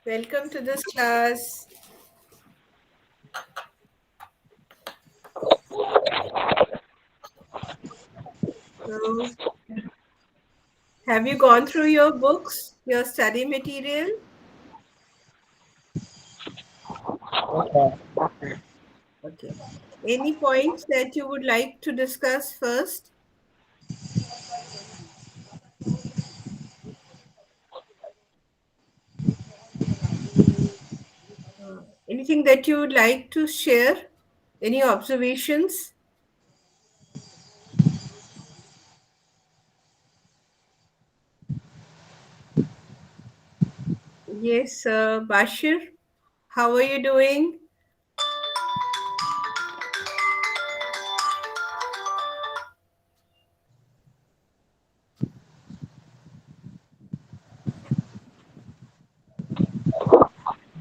Welcome to this class. So, have you gone through your books, your study material? Okay. Any points that you would like to discuss first? Anything that you would like to share? Any observations? Yes, Bashir, how are you doing?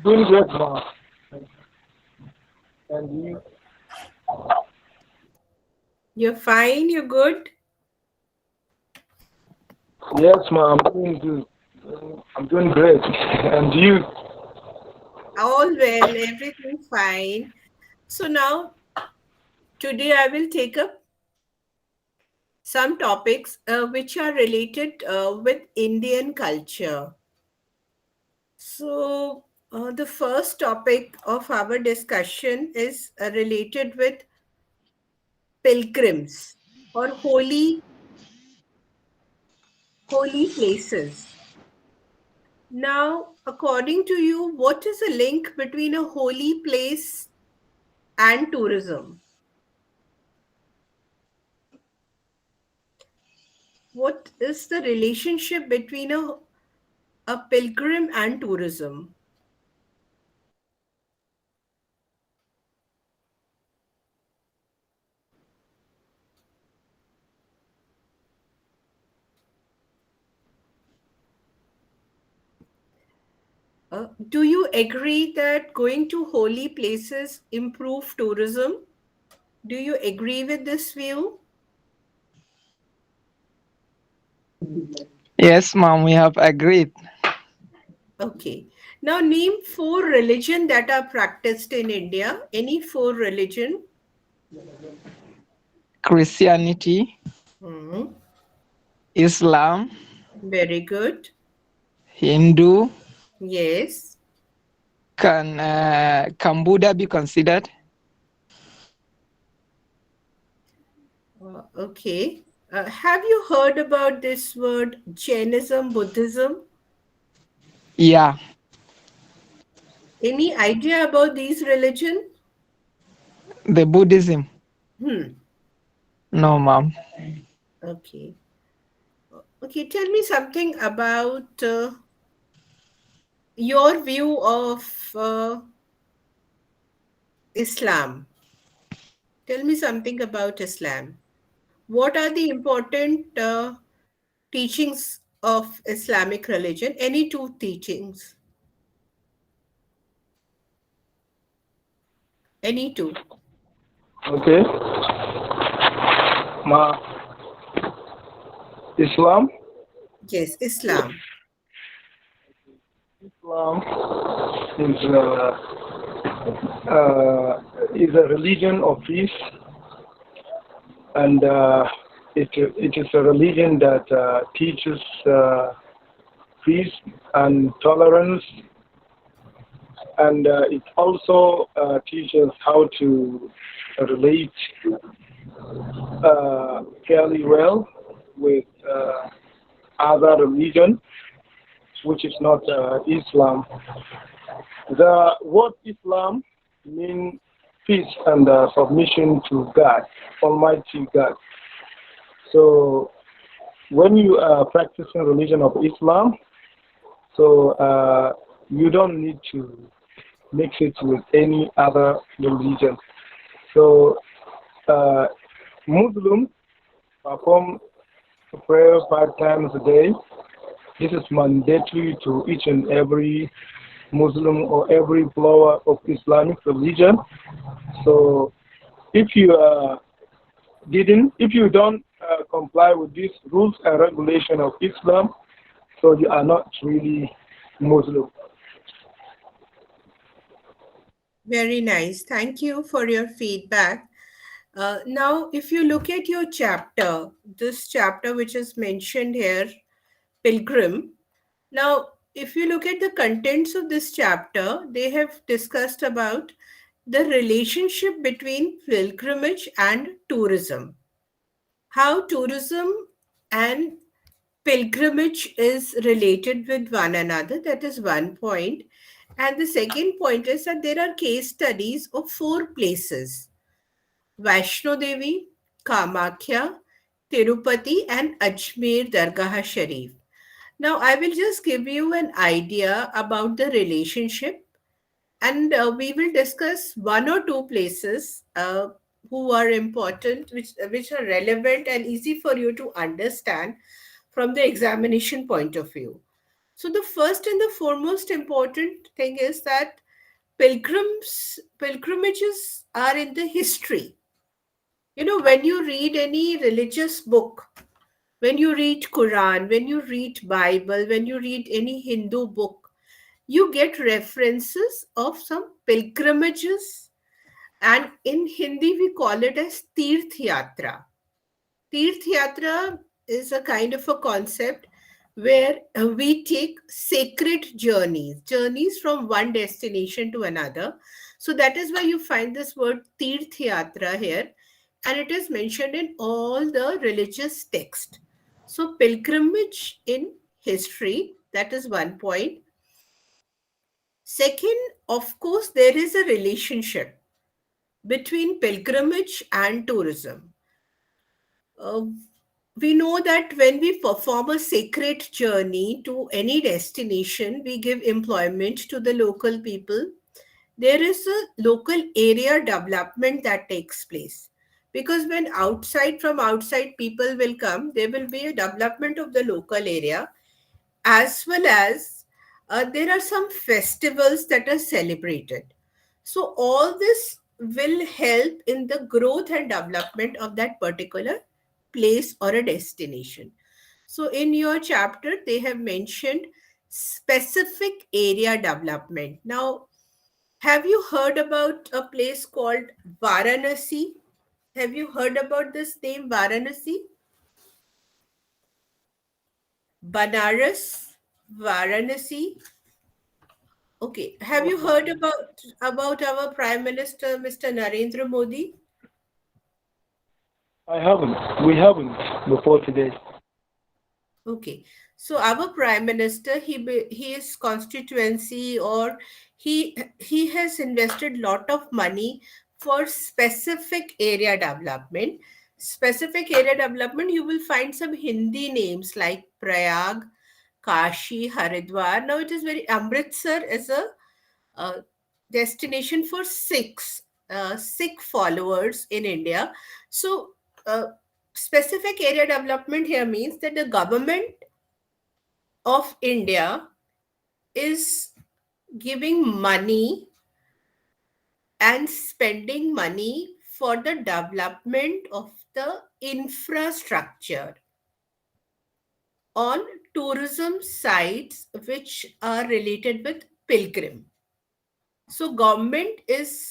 Doing great, ma'am. And you? You're fine, you're good? Yes, ma'am. I'm doing good. I'm doing great. And you? All well, everything fine. So now, today I will take up some topics which are related with Indian culture. So, the first topic of our discussion is related with pilgrims or holy places. Now, according to you, what is the link between a holy place and tourism? What is the relationship between a pilgrim and tourism? Do you agree that going to holy places improve tourism? Do you agree with this view? Yes, ma'am, we have agreed. Okay. Now name four religion that are practiced in India. Any four religion? Christianity, Hmm. Islam, Very good. Hindu. Yes. Can Buddha be considered? Okay. Have you heard about this word Jainism, Buddhism? Yeah, Any idea about these religion? the Buddhism. Hmm. No, ma'am. Okay. Okay. Tell me something about your view of Islam. Tell me something about Islam. What are the important teachings of Islamic religion? Any two teachings? Any two? Okay. Ma, Islam. Yes, Islam. Islam is a religion of peace, and it is a religion that teaches peace and tolerance, and it also teaches how to relate fairly well with other religion, which is not Islam. The word Islam means peace and submission to God, Almighty God. So when you are practicing religion of Islam, so you don't need to mix it with any other religion. So uh, Muslims perform prayer 5 times a day. This is mandatory to each and every Muslim or every follower of Islamic religion. So if you if you don't comply with these rules and regulation of Islam, so you are not really Muslim. Very nice. Thank you for your feedback. Now, if you look at your chapter, this chapter which is mentioned here, Pilgrim. Now, if you look at the contents of this chapter, they have discussed about the relationship between pilgrimage and tourism. How tourism and pilgrimage is related with one another. That is one point. And the second point is that there are case studies of four places: Vaishno Devi, Kamakhya, Tirupati, and Ajmer Dargah Sharif. Now, I will just give you an idea about the relationship, and we will discuss one or two places who are important, which are relevant and easy for you to understand from the examination point of view. So, the first and the foremost important thing is that pilgrimages are in the history. You know, when you read any religious book, when you read Quran, when you read Bible, when you read any Hindu book, you get references of some pilgrimages, and in Hindi we call it as Tirth Yatra. Tirth Yatra is a kind of a concept where we take sacred journeys from one destination to another. So that is why you find this word Tirth Yatra here, and it is mentioned in all the religious text. So pilgrimage in history, that is one point. Second, of course, there is a relationship between pilgrimage and tourism. Uh, we know that when we perform a sacred journey to any destination, we give employment to the local people. There is a local area development that takes place. Because when outside people will come, there will be a development of the local area, as well as there are some festivals that are celebrated. So, all this will help in the growth and development of that particular place or a destination. So, in your chapter, they have mentioned specific area development. Now, have you heard about a place called Varanasi? Have you heard about this name, Varanasi? Banaras, Varanasi. Okay. Have you No, heard about our Prime Minister, Mr. Narendra Modi? I haven't. We haven't before today. Okay. So our Prime Minister, his constituency, or he has invested lot of money for specific area development. Specific area development, you will find some Hindi names like Prayag, Kashi, Haridwar. Now it is very Amritsar is a uh, destination for Sikh followers in India. So, specific area development here means that the government of India is giving money and spending money for the development of the infrastructure on tourism sites which are related with pilgrim. So government is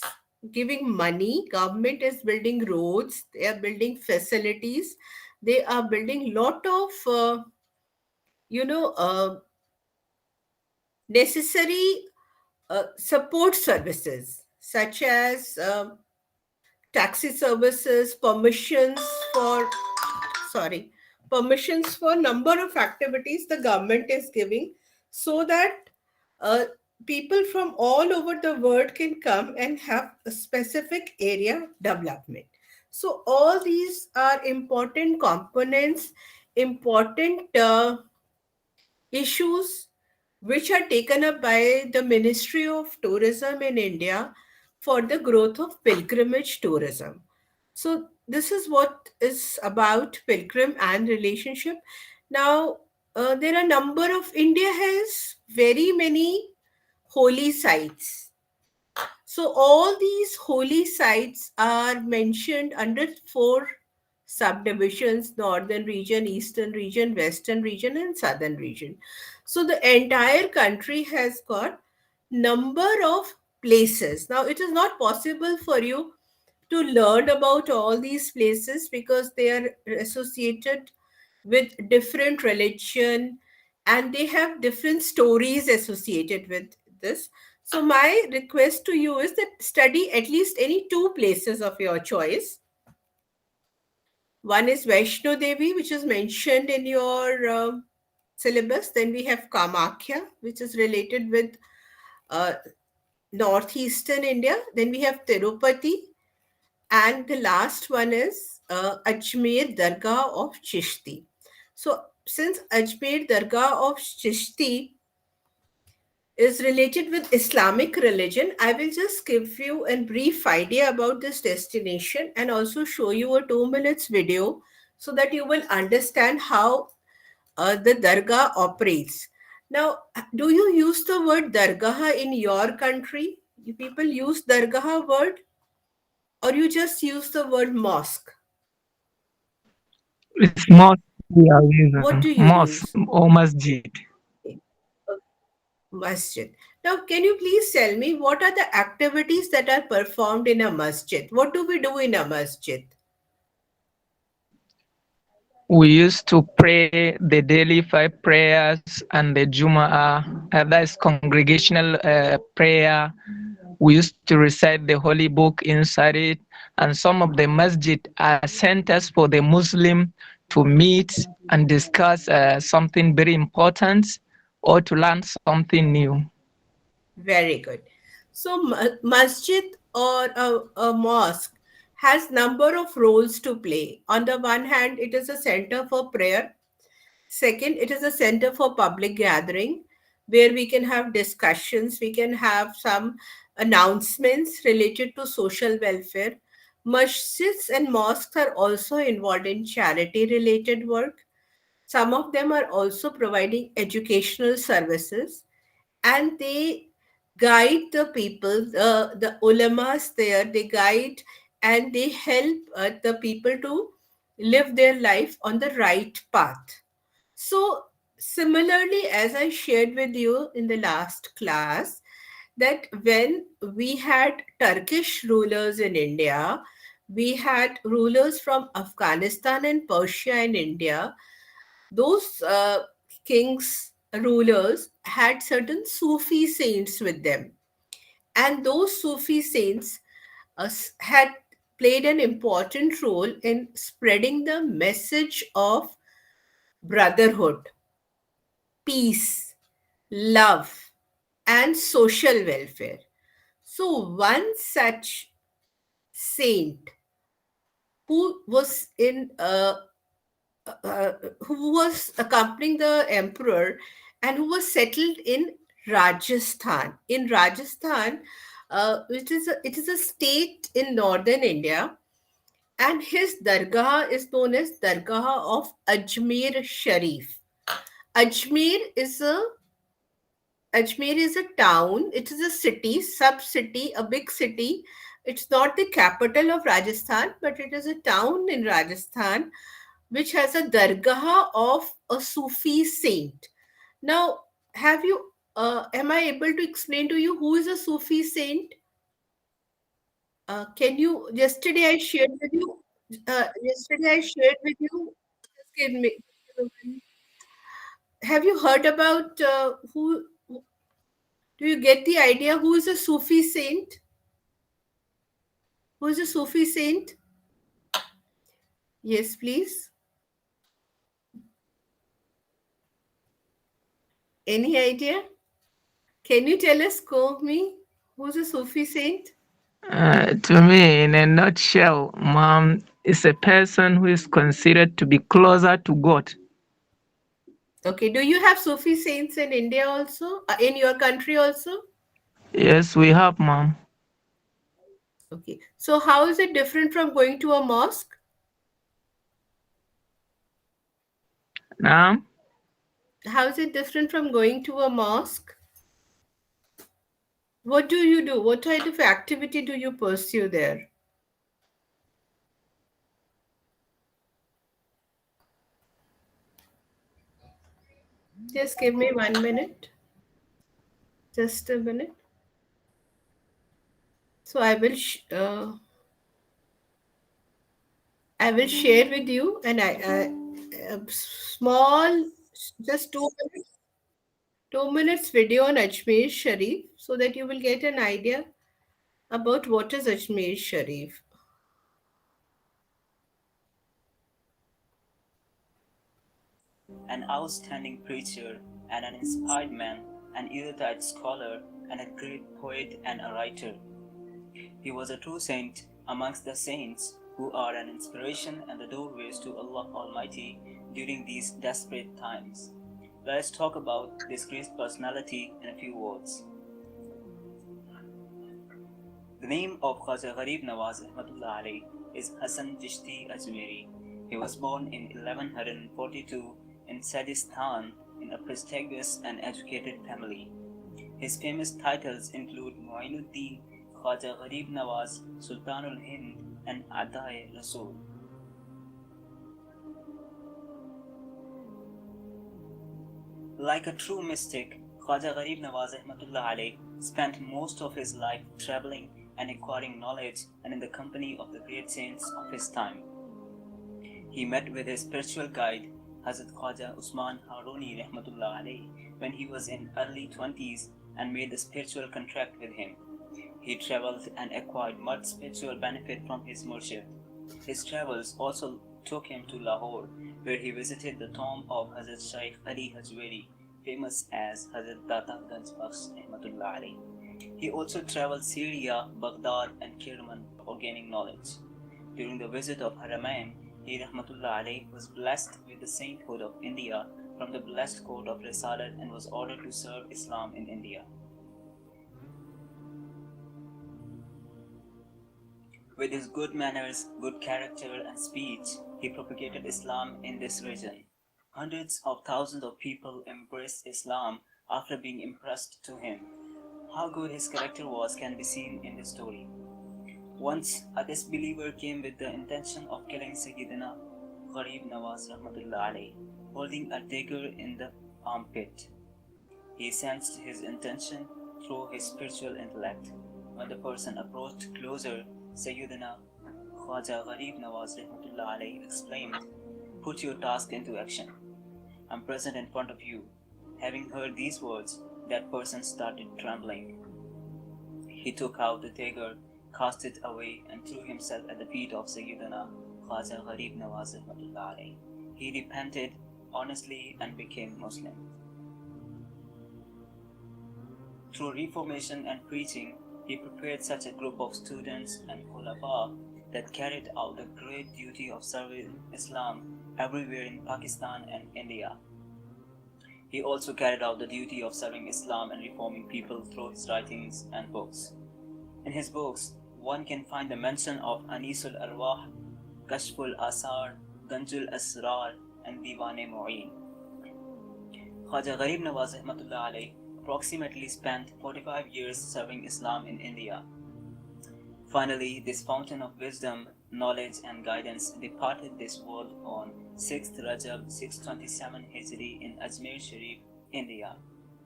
giving money, government is building roads, they are building facilities, they are building lot of you know necessary support services such as taxi services, for sorry, permissions for number of activities the government is giving, so that uh, people from all over the world can come and have a specific area development. So all these are important components, important issues which are taken up by the Ministry of Tourism in India for the growth of pilgrimage tourism. So this is what is about pilgrim and relationship. Now, there are number of India has very many holy sites. So all these holy sites are mentioned under four subdivisions: northern region, eastern region, western region, and southern region. So the entire country has got number of places. Now, it is not possible for you to learn about all these places because they are associated with different religion and they have different stories associated with this. So my request to you is that study at least any two places of your choice. One is Vaishno Devi, which is mentioned in your syllabus. Then we have Kamakya, which is related with uh, northeastern India. Then we have Tirupati, and the last one is Ajmer Dargah of Chishti. So, since Ajmer Dargah of Chishti is related with Islamic religion, I will just give you a brief idea about this destination and also show you a 2 minutes video so that you will understand how the dargah operates. Now, do you use the word dargah in your country? You people use dargah word, or you just use the word mosque? It's mosque we are What using. do you Mosque use? or masjid. Okay. Masjid. Now, can you please tell me what are the activities that are performed in a masjid? What do we do in a masjid? We used to pray the daily five prayers and the Jum'ah, that is congregational prayer. We used to recite the holy book inside it, and some of the masjid are centers for the Muslim to meet and discuss something very important or to learn something new. Very good. So, masjid or a mosque has number of roles to play. On the one hand, it is a center for prayer. Second, it is a center for public gathering where we can have discussions, we can have some announcements related to social welfare. Masjids and mosques are also involved in charity related work. Some of them are also providing educational services and they guide the people, the ulamas there, they guide and they help the people to live their life on the right path. So, similarly, as I shared with you in the last class, that when we had Turkish rulers in India, we had rulers from Afghanistan and Persia in India. Those kings, rulers, had certain Sufi saints with them. And those Sufi saints had played an important role in spreading the message of brotherhood, peace, love, and social welfare. So, one such saint who was in who was accompanying the emperor and who was settled in Rajasthan. In Rajasthan, it is a state in northern India, and his dargah is known as Dargah of Ajmer Sharif. Ajmer is a Ajmer is a town, it is a city, sub city, a big city. It's not the capital of Rajasthan, but it is a town in Rajasthan which has a dargah of a Sufi saint. Now, am I able to explain to you who is a Sufi saint? Yesterday I shared with you, just give me- have you heard about do you get the idea who is a Sufi saint? Who is a Sufi saint? Yes, please. Any idea? Can you tell us, me, who's a Sufi saint? To me, in a nutshell, mom is a person who is considered to be closer to God. Okay, do you have Sufi saints in India also? In your country also? Yes, we have, mom. Okay, so how is it different from going to a mosque? Now, How is it different from going to a mosque? What do you do? What type of activity do you pursue there? Just give me 1 minute. Just a minute. So I will share with you a small, just 2 minutes video on Ajmer Sharif so that you will get an idea about what is Ajmer Sharif. An outstanding preacher and an inspired man, an erudite scholar and a great poet and a writer. He was a true saint amongst the saints who are an inspiration and the doorways to Allah Almighty during these desperate times. Let us talk about this great personality in a few words. The name of Khaja Gharib Nawaz Rahmatullah alayh is Hassan Chishti Ajmeri. He was born in 1142 in Sadistan in a prestigious and educated family. His famous titles include Mu'inuddin, Khaja Gharib Nawaz, Sultanul Hind, and Adai Rasul. Like a true mystic, Khaja Gharib Nawaz Rahmatullah alayh spent most of his life traveling and acquiring knowledge and in the company of the great saints of his time. He met with his spiritual guide, Hazrat Khwaja Usman Haruni Rahmatullah alayh, when he was in early 20s and made a spiritual contract with him. He traveled and acquired much spiritual benefit from his murshid. His travels also took him to Lahore, where he visited the tomb of Hazrat Shaykh Ali Hajweri, famous as Hazrat Data Ganj Bakhsh Rahmatullah alayh. He also traveled Syria, Baghdad, and Kerman for gaining knowledge. During the visit of Haramain, he Rahmatullah alayh was blessed with the sainthood of India from the blessed court of Risalat and was ordered to serve Islam in India. With his good manners, good character, and speech, he propagated Islam in this region. Hundreds of thousands of people embraced Islam after being impressed to him. How good his character was can be seen in the story. Once, a disbeliever came with the intention of killing Sayyidina Gharib Nawaz Rahmatullah alayh, holding a dagger in the armpit. He sensed his intention through his spiritual intellect. When the person approached closer, Sayyidina Khwaja Gharib Nawaz Rahmatullah alayh explained, "Put your task into action. I'm present in front of you." Having heard these words, that person started trembling. He took out the dagger, cast it away, and threw himself at the feet of Sayyidina Khwaja Gharib Nawaz Rahmatullah alayh. He repented honestly and became Muslim. Through reformation and preaching, he prepared such a group of students and khulafa that carried out the great duty of serving Islam everywhere in Pakistan and India. He also carried out the duty of serving Islam and reforming people through his writings and books. In his books, one can find the mention of Anisul Arwah, Kashful Asar, Ganjul Asrar, and Diwan-e Mu'in. Khaja Gharib Nawaz Rahmatullah alayh approximately spent 45 years serving Islam in India. Finally, this fountain of wisdom, knowledge, and guidance departed this world on 6th Rajab 627 Hijri in Ajmer Sharif, India.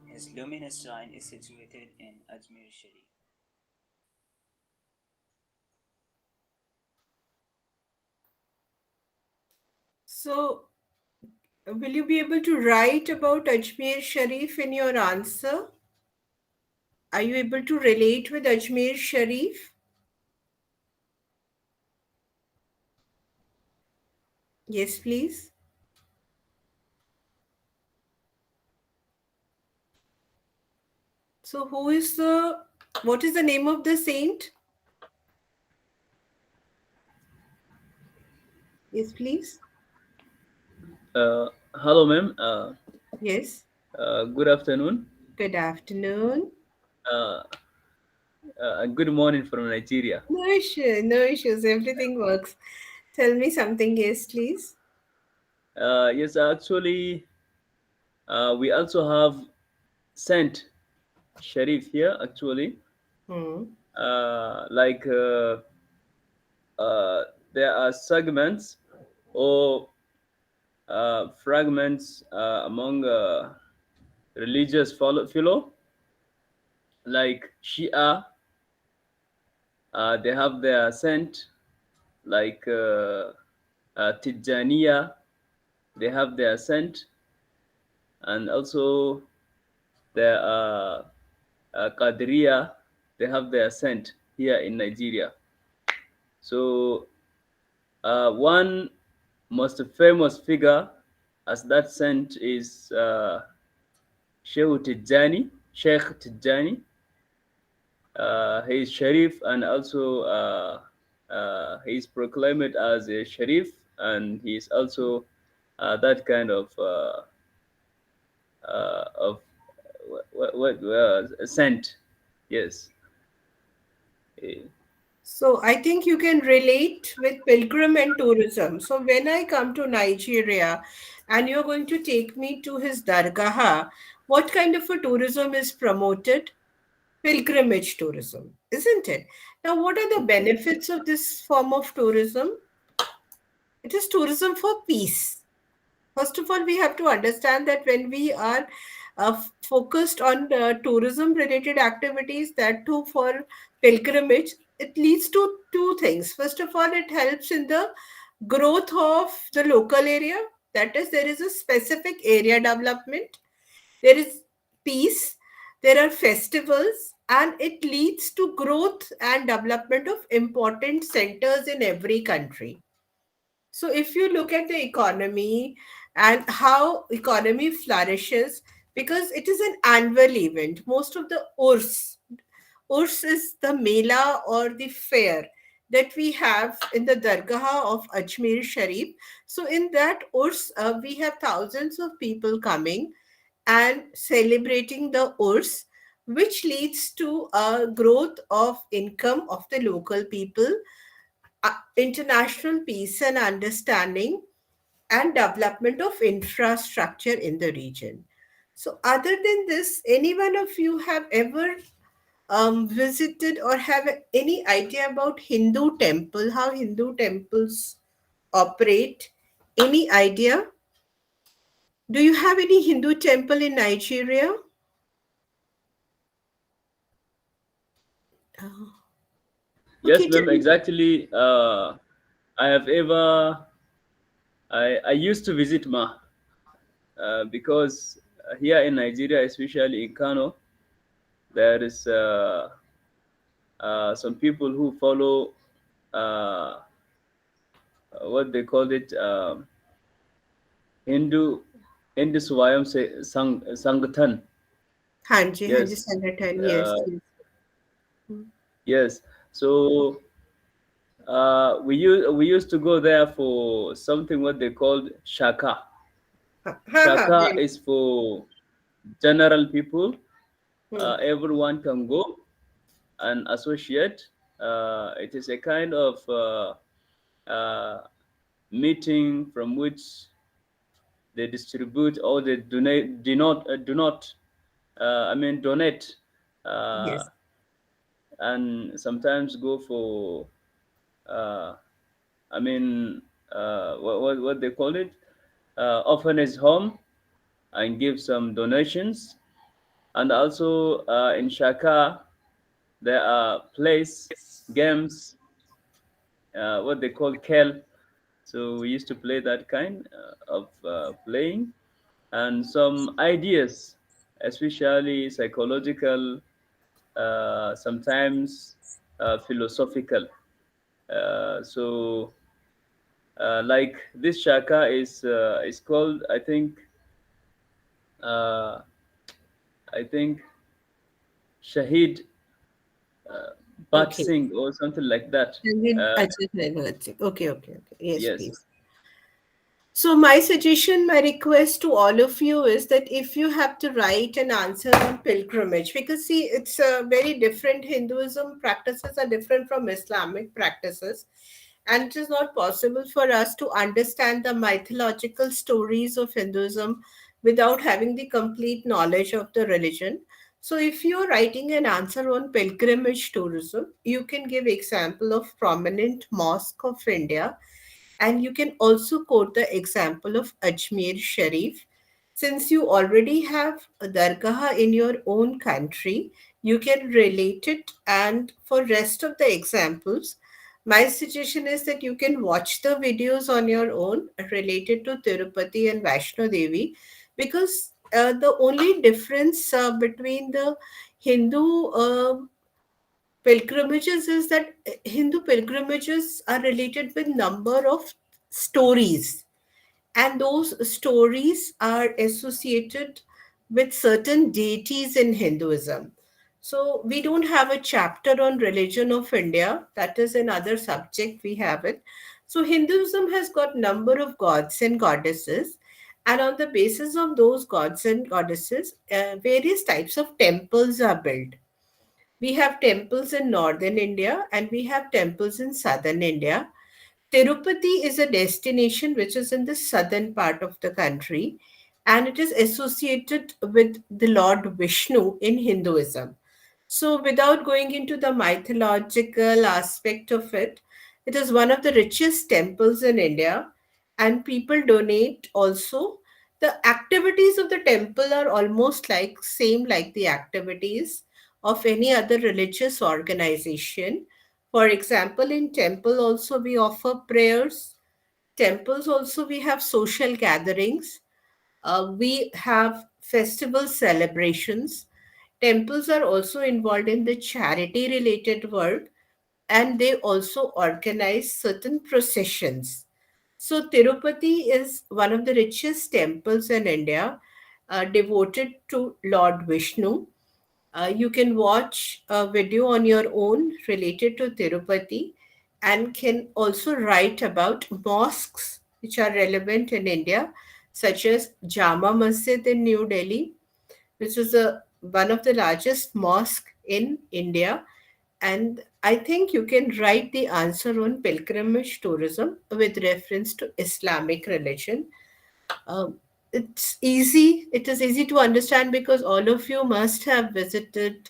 His luminous shrine is situated in Ajmer Sharif. So, will you be able to write about Ajmer Sharif in your answer? Are you able to relate with Ajmer Sharif? Yes, please. So, what is the name of the saint? Yes, please. Hello, ma'am. Yes. Good afternoon. Good afternoon. Uh, Good morning from Nigeria. No issue, no issues. Everything works. Tell me something, yes, please. Yes, actually, we also have Saint Sharif here. Actually, Hmm. like uh, there are segments or fragments among religious philo, like Shia, They have their scent, like Tijaniya. They have their scent, and also their Qadriya. They have their scent here in Nigeria. So one most famous figure as that scent is Sheikh Tijani. He is Sharif, and also he is proclaimed as a Sharif, and he is also that kind of what scent. Yes. Eh, So I think you can relate with pilgrim and tourism. So when I come to Nigeria and you're going to take me to his dargah, what kind of a tourism is promoted? Pilgrimage tourism, isn't it? Now, what are the okay. benefits of this form of tourism? It is tourism for peace. First of all, we have to understand that when we are focused on tourism related activities, that too for pilgrimage, it leads to two things. First of all, it helps in the growth of the local area. That is, there is a specific area development, there is peace, there are festivals, and it leads to growth and development of important centers in every country. So if you look at the economy and how economy flourishes, because it is an annual event, most of the urs is the mela or the fair that we have in the dargah of Ajmer Sharif. So in that urs, we have thousands of people coming and celebrating the urs, which leads to a growth of income of the local people, international peace and understanding, and development of infrastructure in the region. So, other than this, any one of you have ever visited or have any idea about Hindu temple, how Hindu temples operate? Any idea? Do you have any Hindu temple in Nigeria? Oh, Yes, okay, tell ma'am. me. Exactly. I have ever. I used to visit Ma because here in Nigeria, especially in Kano, there is some people who follow uh, what they call it, Hindu Swayam Sangathan. Hanji, Hanji Yes, Sanatan, yes, uh, yes. Mm. yes. So we used to go there for something what they called shaka. Ha, ha, ha, Shaka yes. is for general people. Mm. Everyone can go and associate. It is a kind of uh, meeting from which they distribute or they donate do not donate, uh, Yes. and sometimes go for uh, I mean what they call it, orphanage home, and give some donations. And also in Shaka there are plays, games, what they call kel. So we used to play that kind of playing, and some ideas, especially psychological, sometimes philosophical. So like this shaka is called, uh, I think Shahid Bat Okay. Singh or something like that. Sangeet Uh, Ajit Nagarwal. Okay, okay, okay. Yes, yes. please. So, my suggestion, my request to all of you is that if you have to write an answer on pilgrimage, because see, it's a very different, Hinduism practices are different from Islamic practices, and it is not possible for us to understand the mythological stories of Hinduism without having the complete knowledge of the religion. So, if you're writing an answer on pilgrimage tourism, you can give example of prominent mosque of India, and you can also quote the example of Ajmer Sharif. Since you already have a dargah in your own country, you can relate it. And for rest of the examples, my suggestion is that you can watch the videos on your own related to Tirupati and Vaishno Devi, because the only difference between the Hindu pilgrimages is that Hindu pilgrimages are related with number of stories, and those stories are associated with certain deities in Hinduism. So we don't have a chapter on religion of India. That is another subject we have it. So Hinduism has got number of gods and goddesses, and on the basis of those gods and goddesses, various types of temples are built. We have temples in northern India and we have temples in southern India. Tirupati is a destination which is in the southern part of the country, and it is associated with the Lord Vishnu in Hinduism. So, without going into the mythological aspect of it, it is one of the richest temples in India, and people donate also. The activities of the temple are almost like same like the activities of any other religious organization. For example, in temple also we offer prayers. Temples also we have social gatherings. We have festival celebrations. Temples are also involved in the charity related work, and they also organize certain processions. So, Tirupati is one of the richest temples in India, devoted to Lord Vishnu. You can watch a video on your own related to Tirupati, and can also write about mosques which are relevant in India, such as Jama Masjid in New Delhi, which is one of the largest mosque in India. And I think you can write the answer on pilgrimage tourism with reference to Islamic religion. um, it's easy. It is easy to understand because all of you must have visited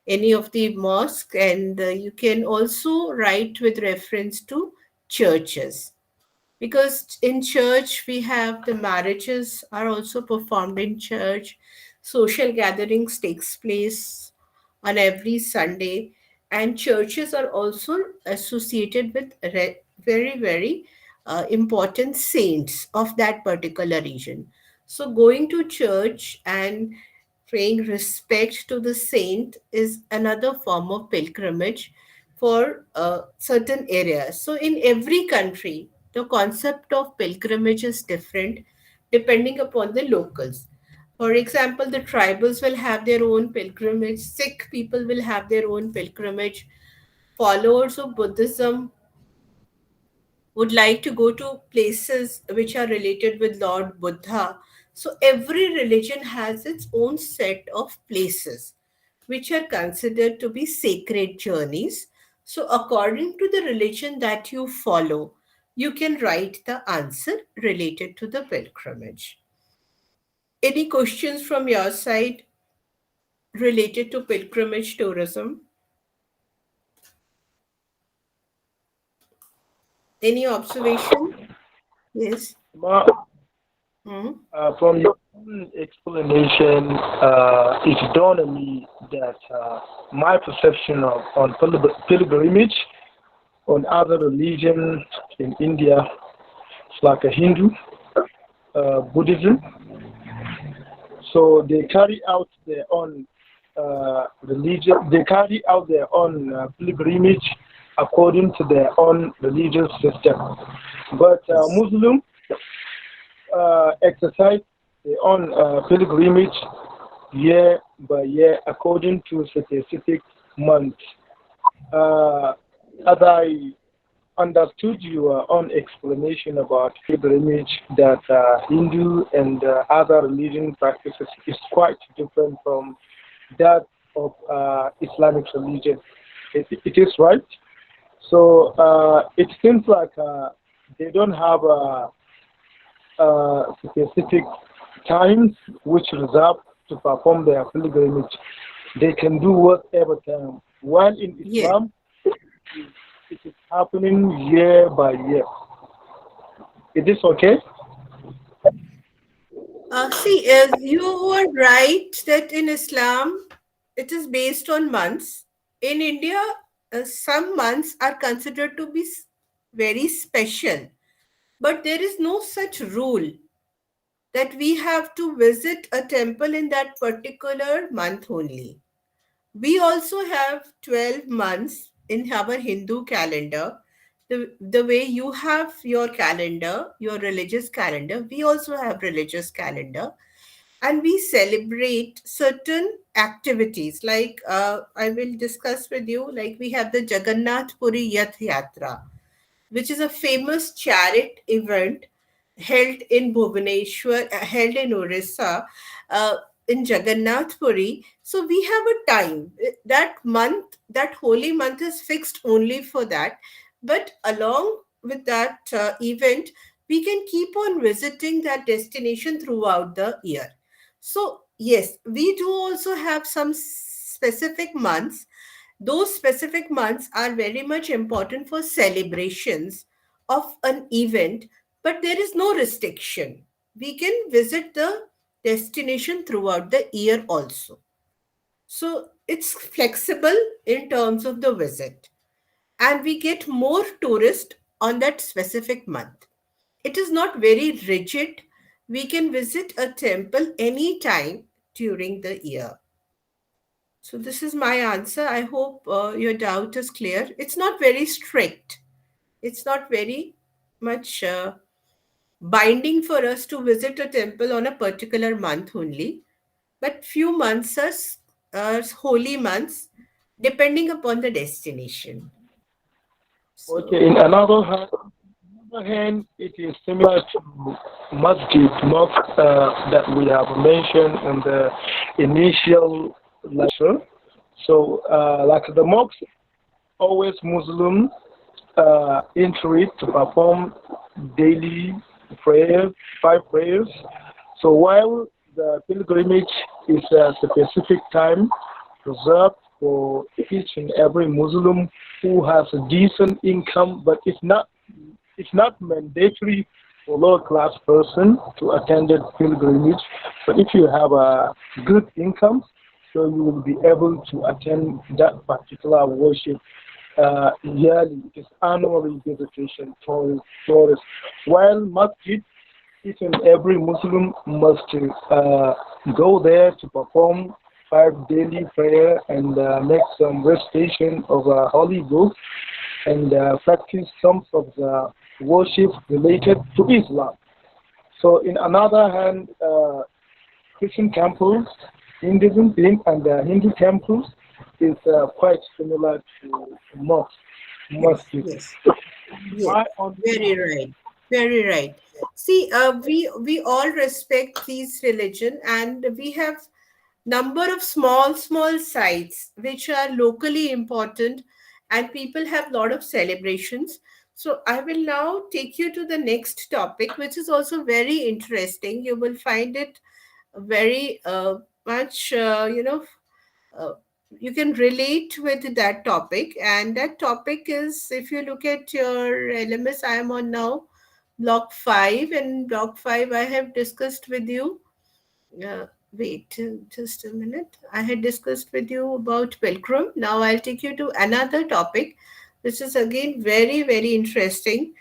any of the mosque, and you can also write with reference to churches, because in church we have the marriages are also performed in church. Social gatherings takes place on every Sunday, and churches are also associated with very important saints of that particular region. So going to church and paying respect to the saint is another form of pilgrimage for certain areas. So in every country the concept of pilgrimage is different depending upon the locals. For example, the tribals will have their own pilgrimage, Sikh people will have their own pilgrimage, followers of Buddhism would like to go to places which are related with Lord Buddha. So every religion has its own set of places which are considered to be sacred journeys. So, according to the religion that you follow, you can write the answer related to the pilgrimage. Any questions from your side related to pilgrimage tourism? Any observation? Yes. Ma, Hmm? from your own explanation, it dawned on me that my perception of on pilgrimage on other religions in India, it's like a Hindu, Buddhism. So they carry out their own religion. They carry out their own pilgrimage according to their own religious system. But Yes. Muslim exercise their own pilgrimage year by year according to specific month. Uh, as I understood your own explanation about pilgrimage, that Hindu and other religion practices is quite different from that of Islamic religion. It is right. So it seems like they don't have specific times which reserved to perform their pilgrimage. They can do whatever time. While in Yes. Islam, it is happening year by year. Is this okay? See, you are right that in Islam it is based on months. In India, some months are considered to be very special, but there is no such rule that we have to visit a temple in that particular month only. We also have 12 months in our Hindu calendar. The way you have your calendar, your religious calendar, we also have religious calendar, and we celebrate certain activities. Like I will discuss with you, like we have the Jagannath Puri Yath Yatra, which is a famous chariot event held in Bhubaneswar, held in Orissa, uh, in Jagannath Puri. So we have a time. That month, that holy month is fixed only for that. But along with that event, we can keep on visiting that destination throughout the year. So, yes, we do also have some specific months. Those specific months are very much important for celebrations of an event, but there is no restriction. We can visit the destination throughout the year also. So it's flexible in terms of the visit, and we get more tourists on that specific month. It is not very rigid. We can visit a temple anytime during the year. So this is my answer. I hope your doubt is clear. It's not very strict. It's not very much binding for us to visit a temple on a particular month only, but few months are holy months, depending upon the destination. Okay, So in another hand, it is similar to mosque that we have mentioned in the initial lecture. So, like the mosque, always Muslims enter it to perform daily prayers, 5 prayers. So while the pilgrimage is a specific time reserved for each and every Muslim who has a decent income, but it's not mandatory for lower class person to attend the pilgrimage. But if you have a good income, so you will be able to attend that particular worship yearly. It is annually visitation for tourists. While masjid, each and every Muslim must go there to perform 5 daily prayer and make some recitation of a holy book and practice some of the worship related to Islam. So, in another hand, Christian temples, Hinduism and Hindu temples is quite similar to yes, mosques. yes, yes, Why on very right, very right. See, we all respect these religion, and we have number of small sites which are locally important, and people have lot of celebrations. So I will now take you to the next topic, which is also very interesting. You will find it very much uh, you can relate with that topic, and that topic is, if you look at your LMS, I am on now block 5, and block 5 I have discussed with you. uh, Wait, just a minute. I had discussed with you about Pilgrim. Now I'll take you to another topic, which is again very, very interesting: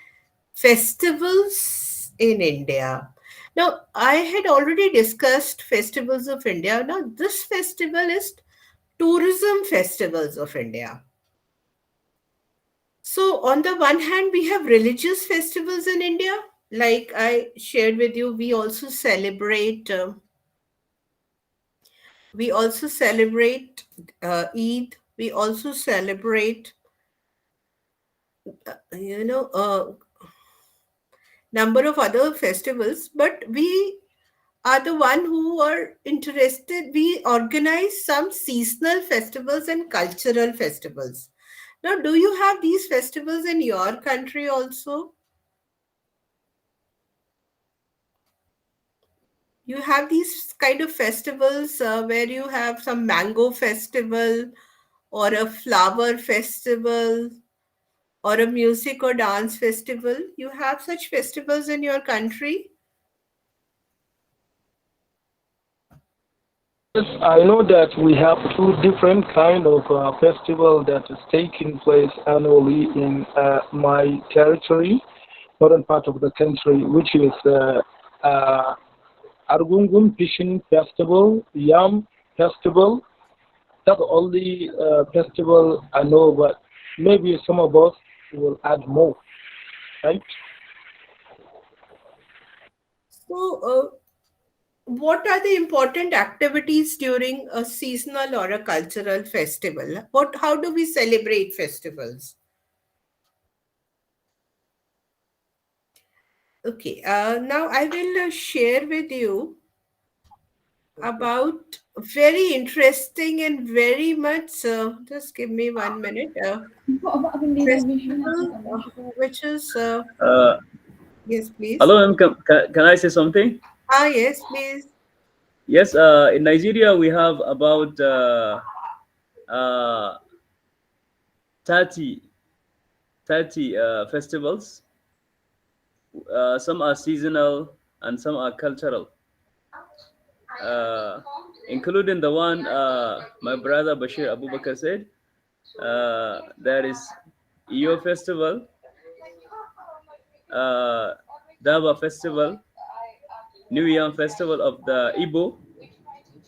festivals in India. Now, I had already discussed festivals of India. Now, this festival is tourism festivals of India. So, on the one hand, we have religious festivals in India. Like I shared with you, we also celebrate Eid. We also celebrate, number of other festivals. But we are the one who are interested. We organize some seasonal festivals and cultural festivals. Now, do you have these festivals in your country also? You have these kind of festivals where you have some mango festival or a flower festival or a music or dance festival. You have such festivals in your country? Yes, I know that we have two different kind of festival that is taking place annually in my territory, northern part of the country, which is Argungun Fishing Festival, Yam Festival. That's the only festival I know, but maybe some of us will add more, right? So, what are the important activities during a seasonal or a cultural festival? How do we celebrate festivals? Okay, now I will share with you Okay. about very interesting and very much. Just give me 1 minute. Festival, which is Uh, yes, please. Hello, can I say something? Ah, yes, please. Yes, in Nigeria we have about uh, 30, 30 festivals. Some are seasonal and some are cultural, uh, including the one my brother Bashir Abubakar said. There is Iyo Festival, uh, Daba Festival, New Yam Festival of the Igbo.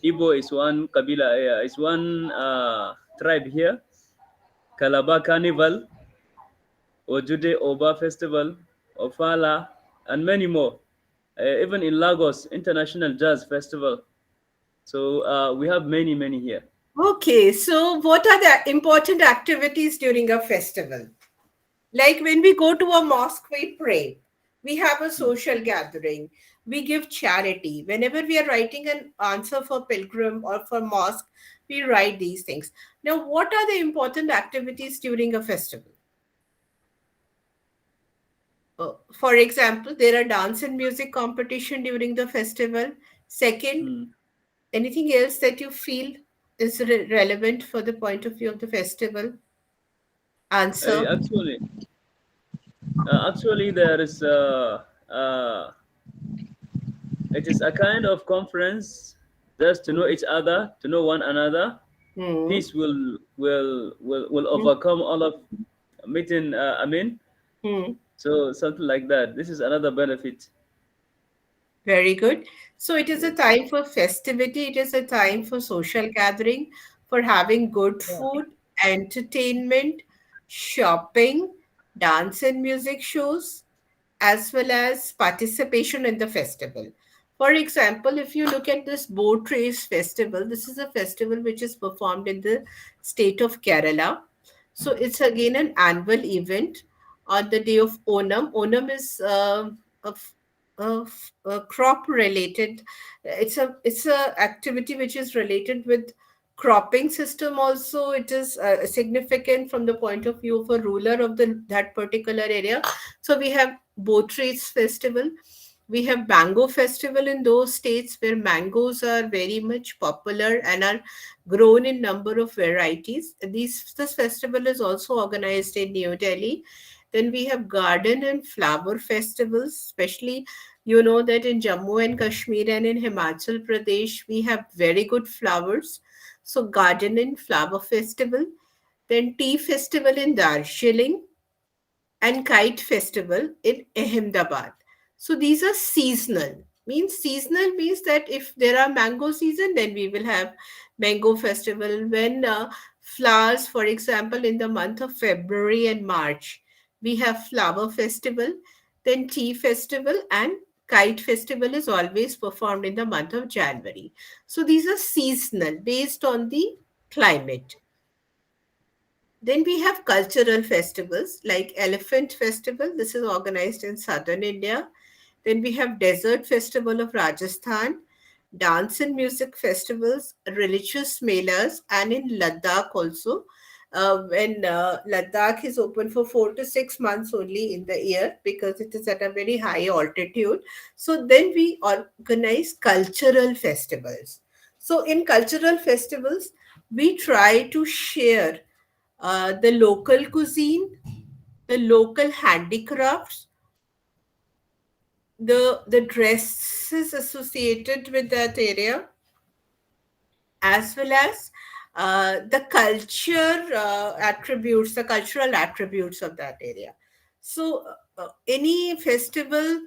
Igbo is one Kabila, is one tribe here. Calabar Carnival, Ojude Oba Festival, Ofala, and many more. Even in Lagos, International Jazz Festival. So we have many, many here. Okay, so what are the important activities during a festival? Like when we go to a mosque, we pray. We have a Hmm. social gathering. We give charity. Whenever we are writing an answer for pilgrim or for mosque, we write these things. Now, what are the important activities during a festival? For example, there are dance and music competition during the festival. Second, Hmm. anything else that you feel is relevant for the point of view of the festival? Answer. Actually, actually, there is it is a kind of conference just to know each other, to know one another. Hmm. Peace will Hmm. overcome all of meeting. I mean, Hmm. so something like that. This is another benefit. Very good. So it is a Yes. time for festivity, it is a time for social gathering, for having good food, entertainment, shopping, dance and music shows, as well as participation in the festival. For example, if you look at this boat race festival, this is a festival which is performed in the state of Kerala. So it's again an annual event on the day of Onam. Onam is a crop related. It's a activity which is related with cropping system. Also, it is significant from the point of view of a ruler of the that particular area. So we have boat race festival. We have mango festival in those states where mangoes are very much popular and are grown in number of varieties. This festival is also organized in New Delhi. Then we have garden and flower festivals, especially you know that in Jammu and Kashmir and in Himachal Pradesh we have very good flowers. So garden and flower festival. Then tea festival in Darjeeling and kite festival in Ahmedabad. So these are seasonal. Means that if there are mango season, then we will have mango festival. When flowers, for example, in the month of February and March, we have flower festival. Then tea festival and kite festival is always performed in the month of January. So these are seasonal based on the climate. Then we have cultural festivals like Elephant Festival. This is organized in southern India. Then we have Desert Festival of Rajasthan, dance and music festivals, religious melas, and in Ladakh also. When Ladakh is open for 4 to 6 months only in the year because it is at a very high altitude. So then we organize cultural festivals. So in cultural festivals, we try to share the local cuisine, the local handicrafts, the dresses associated with that area, as well as the cultural attributes of that area. So, any festival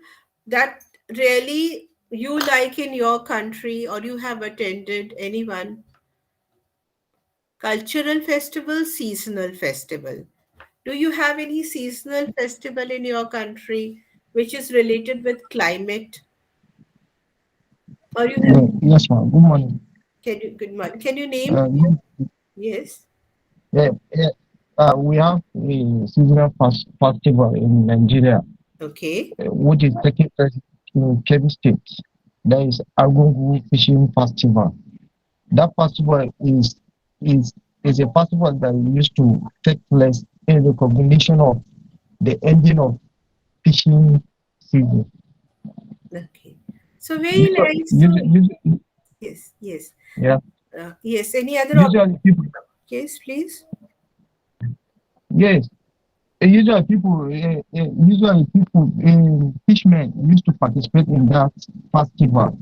that really you like in your country or you have attended, anyone? Cultural festival, seasonal festival. Do you have any seasonal festival in your country which is related with climate? Or you have, Yes, ma'am. Good morning. good morning. Can you name? Uh, yes, Yes. yeah, yeah. We have a seasonal festival in Nigeria, Okay. which is taking place in Kebbi State. There is Argungu Fishing Festival. That festival is is a festival that used to take place in recognition of the ending of fishing season. Okay. So very Usually, nice. So usually, yes, yes. yeah. Yes. Any other Usually people, yes, please. yes. Fishermen used to participate in that festival,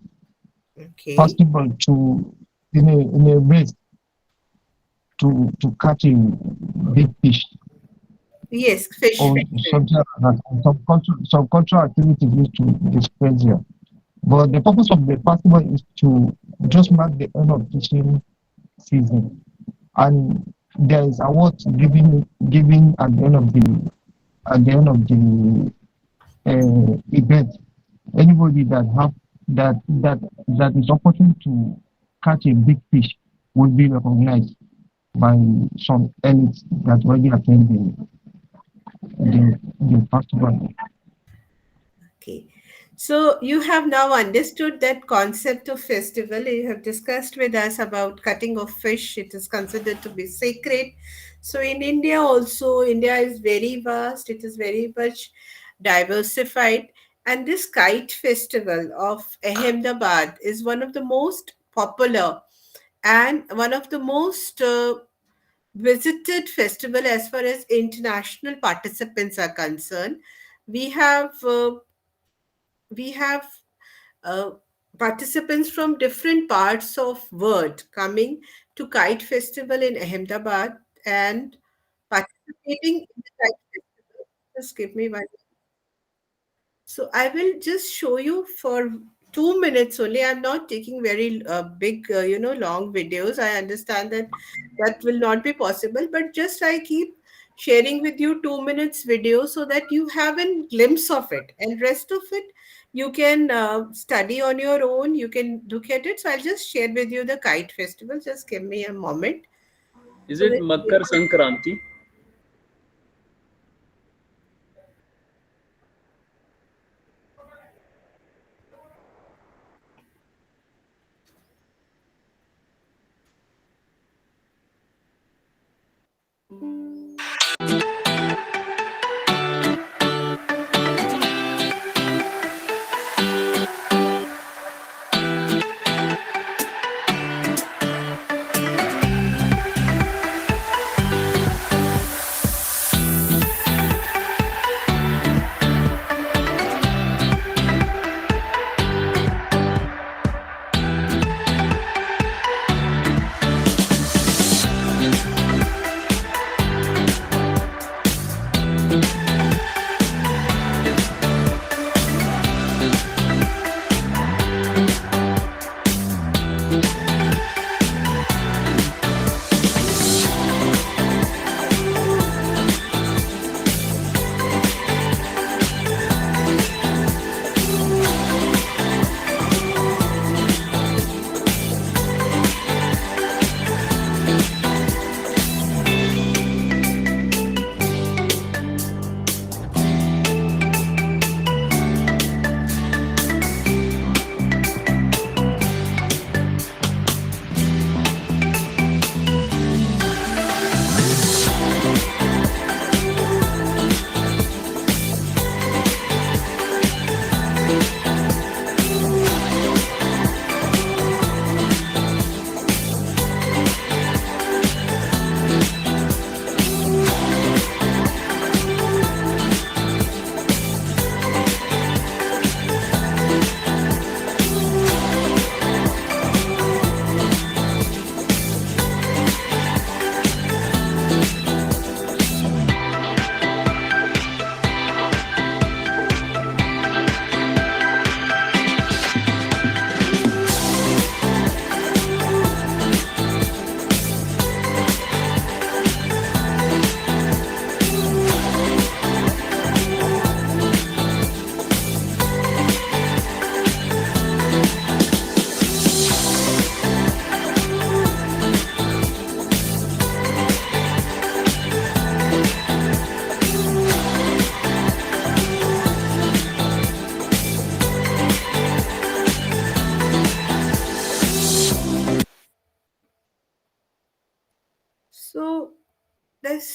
Okay. festival to in a race to catch a big fish Yes, fish or festival. something like that. Some cultural activities used to display here. But the purpose of the festival is to just mark the end of fishing season, and there is awards given at the end of the event. Anybody that is opportune to catch a big fish will be recognized by some elites that already attend the festival. Okay. So you have now understood that concept of festival. You have discussed with us about cutting of fish. It is considered to be sacred. So in India also, India is very vast. It is very much diversified. And this kite festival of Ahmedabad is one of the most popular and one of the most visited festival as far as international participants are concerned. We have we have uh, participants from different parts of world coming to kite festival in Ahmedabad and participating in the kite festival. Just give me one. So I will just show you for 2 minutes only. I'm not taking very big, long videos. I understand that that will not be possible, but just I keep sharing with you 2 minutes video so that you have a glimpse of it, and rest of it you can study on your own. You can look at it. So I'll just share with you the kite festival. Just give me a moment. Is So it that Makar Sankranti?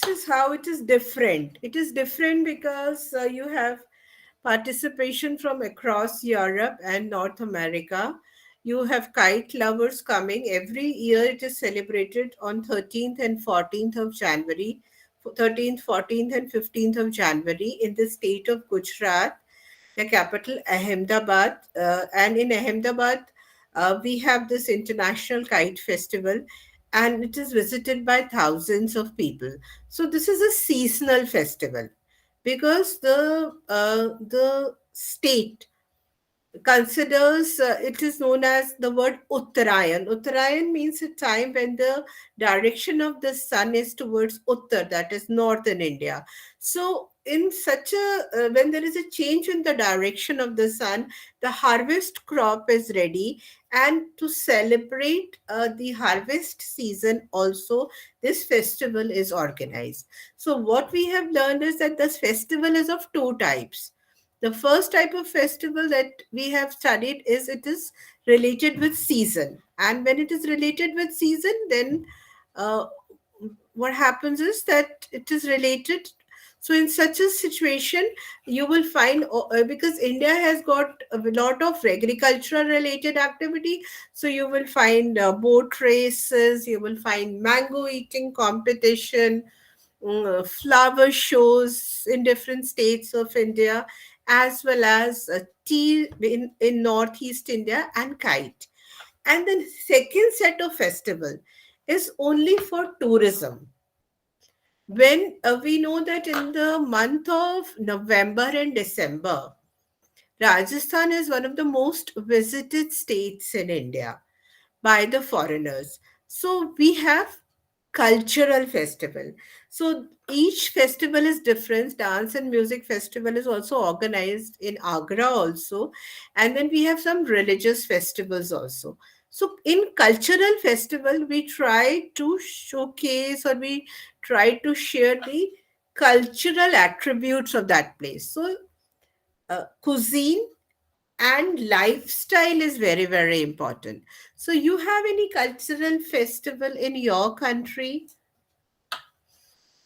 is how it is different. It is different because you have participation from across Europe and North America. You have kite lovers coming. Every year it is celebrated on 13th and 14th of January, 13th, 14th, and 15th of January in the state of Gujarat, the capital Ahmedabad. And in Ahmedabad, we have this international kite festival, and it is visited by thousands of people. So this is a seasonal festival because the state considers it is known as the word Uttarayan. Uttarayan means a time when the direction of the sun is towards Uttar, that is northern India. So, in such a when there is a change in the direction of the sun, the harvest crop is ready, and to celebrate the harvest season, also this festival is organized. So, what we have learned is that this festival is of two types. The first type of festival that we have studied is it is related with season. And when it is related with season, then uh, what happens is that it is related. So, in such a situation, you will find because India has got a lot of agricultural related activity, so you will find boat races, you will find mango eating competition, flower shows in different states of India, as well as tea in Northeast India and kite. And the second set of festival is only for tourism. When we know that in the month of November and December, Rajasthan is one of the most visited states in India by the foreigners. So we have cultural festival. So each festival is different. Dance and music festival is also organized in Agra also. And then we have some religious festivals also. So in cultural festival, we try to showcase or we try to share the cultural attributes of that place. So cuisine and lifestyle is very, very important. So you have any cultural festival in your country?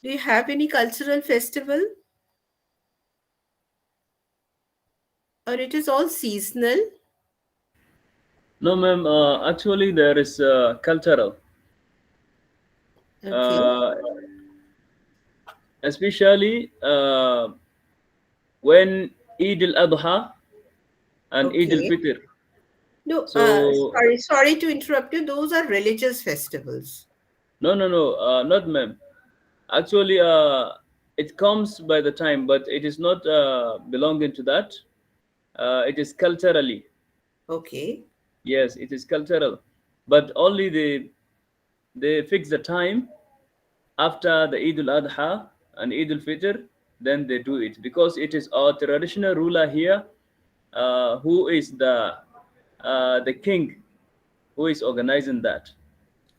Do you have any cultural festival, or it is all seasonal? No, ma'am. Actually, there is cultural, Okay. uh, especially when Eid al-Adha and Eid Okay. al-Fitr. No, So sorry to interrupt you. Those are religious festivals. no, no, no, not ma'am. Actually, it comes by the time, but it is not belonging to that. It is culturally. Okay. Yes, it is cultural, but only they fix the time after the Eid al-Adha and Eid al-Fitr. Then they do it because it is our traditional ruler here, who is the king who is organizing that.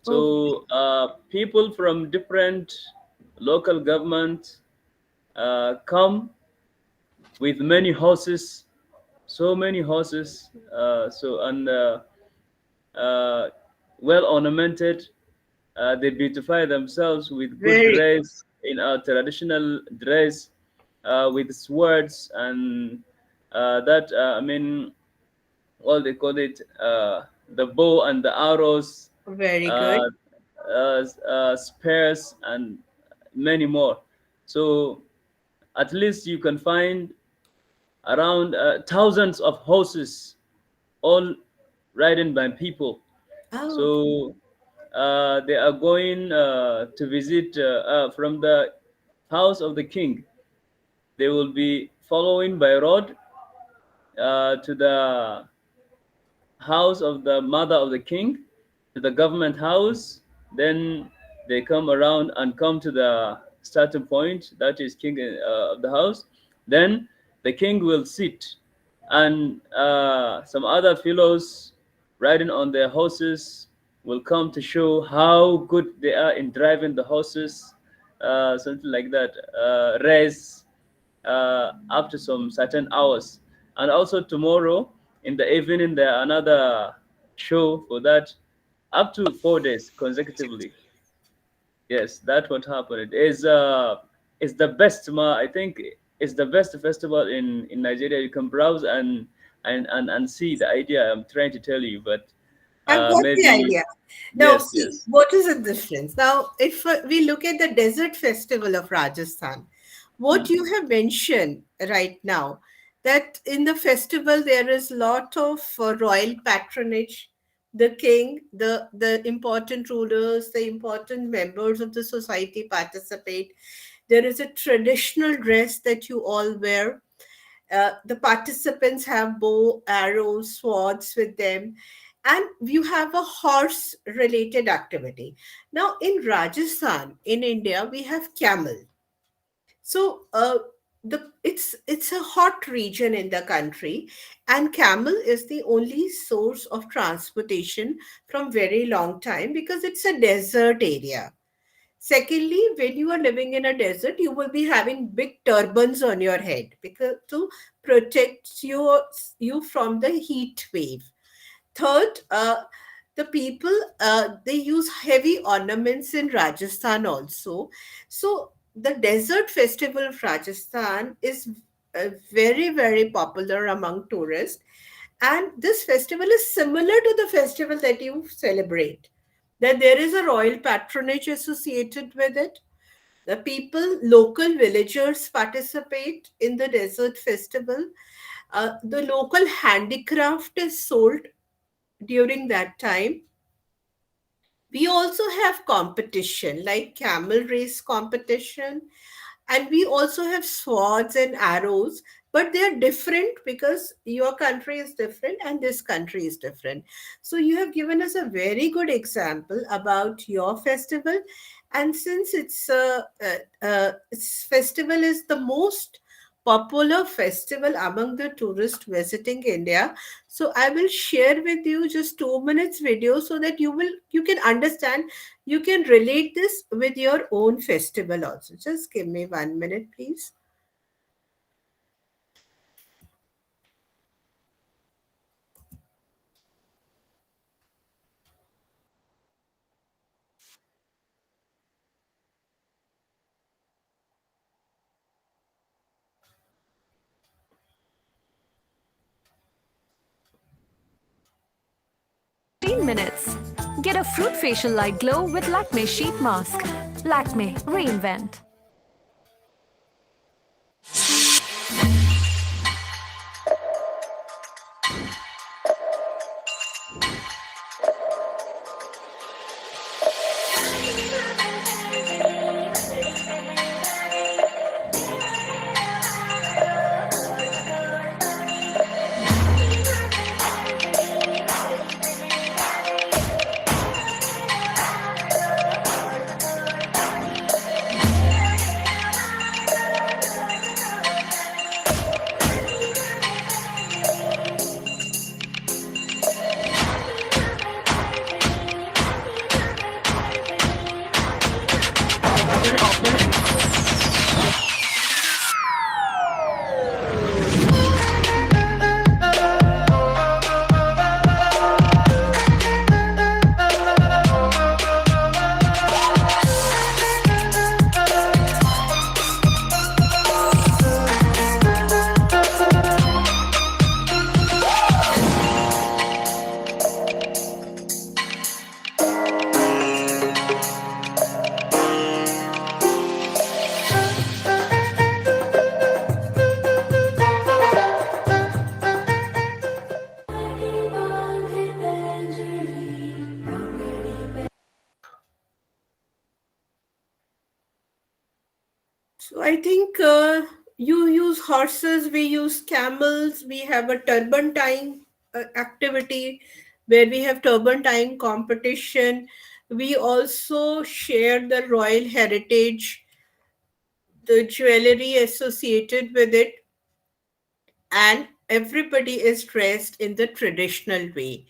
Oh, So people from different local government come with many horses, so many horses, uh, well ornamented. They beautify themselves with good very dress in our traditional dress, with swords and that I mean, what they call it, the bow and the arrows, very good. uh, spears, and many more. So at least you can find around thousands of horses, all ridden by people. Oh, So they are going to visit from the house of the king. They will be following by road to the house of the mother of the king, to the government house. Then they come around and come to the starting point, that is king of the house. Then the king will sit, and some other fellows riding on their horses will come to show how good they are in driving the horses, something like that, race after some certain hours. And also tomorrow in the evening, there are another show for that, up to 4 days consecutively. Yes, that's what happened. It's the best I think it's the best festival in Nigeria. You can browse and see the idea I'm trying to tell you, but I've got the maybe idea. Now, yes, see, yes. what is the difference? Now, if we look at the Desert Festival of Rajasthan, what Mm. you have mentioned right now, that in the festival there is lot of royal patronage, the king, the important rulers, the important members of the society participate. There is a traditional dress that you all wear. The participants have bow, arrows, swords with them, and you have a horse related activity. Now, in Rajasthan, in India, we have camel. So, it's a hot region in the country, and camel is the only source of transportation from very long time because it's a desert area. Secondly, when you are living in a desert, you will be having big turbans on your head because to protect you from the heat wave. Third, the people they use heavy ornaments in Rajasthan also. So the desert festival of Rajasthan is very popular among tourists, and this festival is similar to the festival that you celebrate. That there is a royal patronage associated with it. The people, local villagers participate in the desert festival. The local handicraft is sold during that time. We also have competition like camel race competition, and we also have swords and arrows, but they are different because your country is different and this country is different. So you have given us a very good example about your festival, and since its festival is the most popular festival among the tourists visiting India, so I will share with you just 2 minutes video so that you can understand, you can relate this with your own festival also. Just give me 1 minute, please. Minutes. Get a fruit facial light glow with Lakme sheet mask. Lakme reinvent. So I think you use horses, we use camels, we have a turban tying activity where we have turban tying competition. We also share the royal heritage, the jewelry associated with it, and everybody is dressed in the traditional way.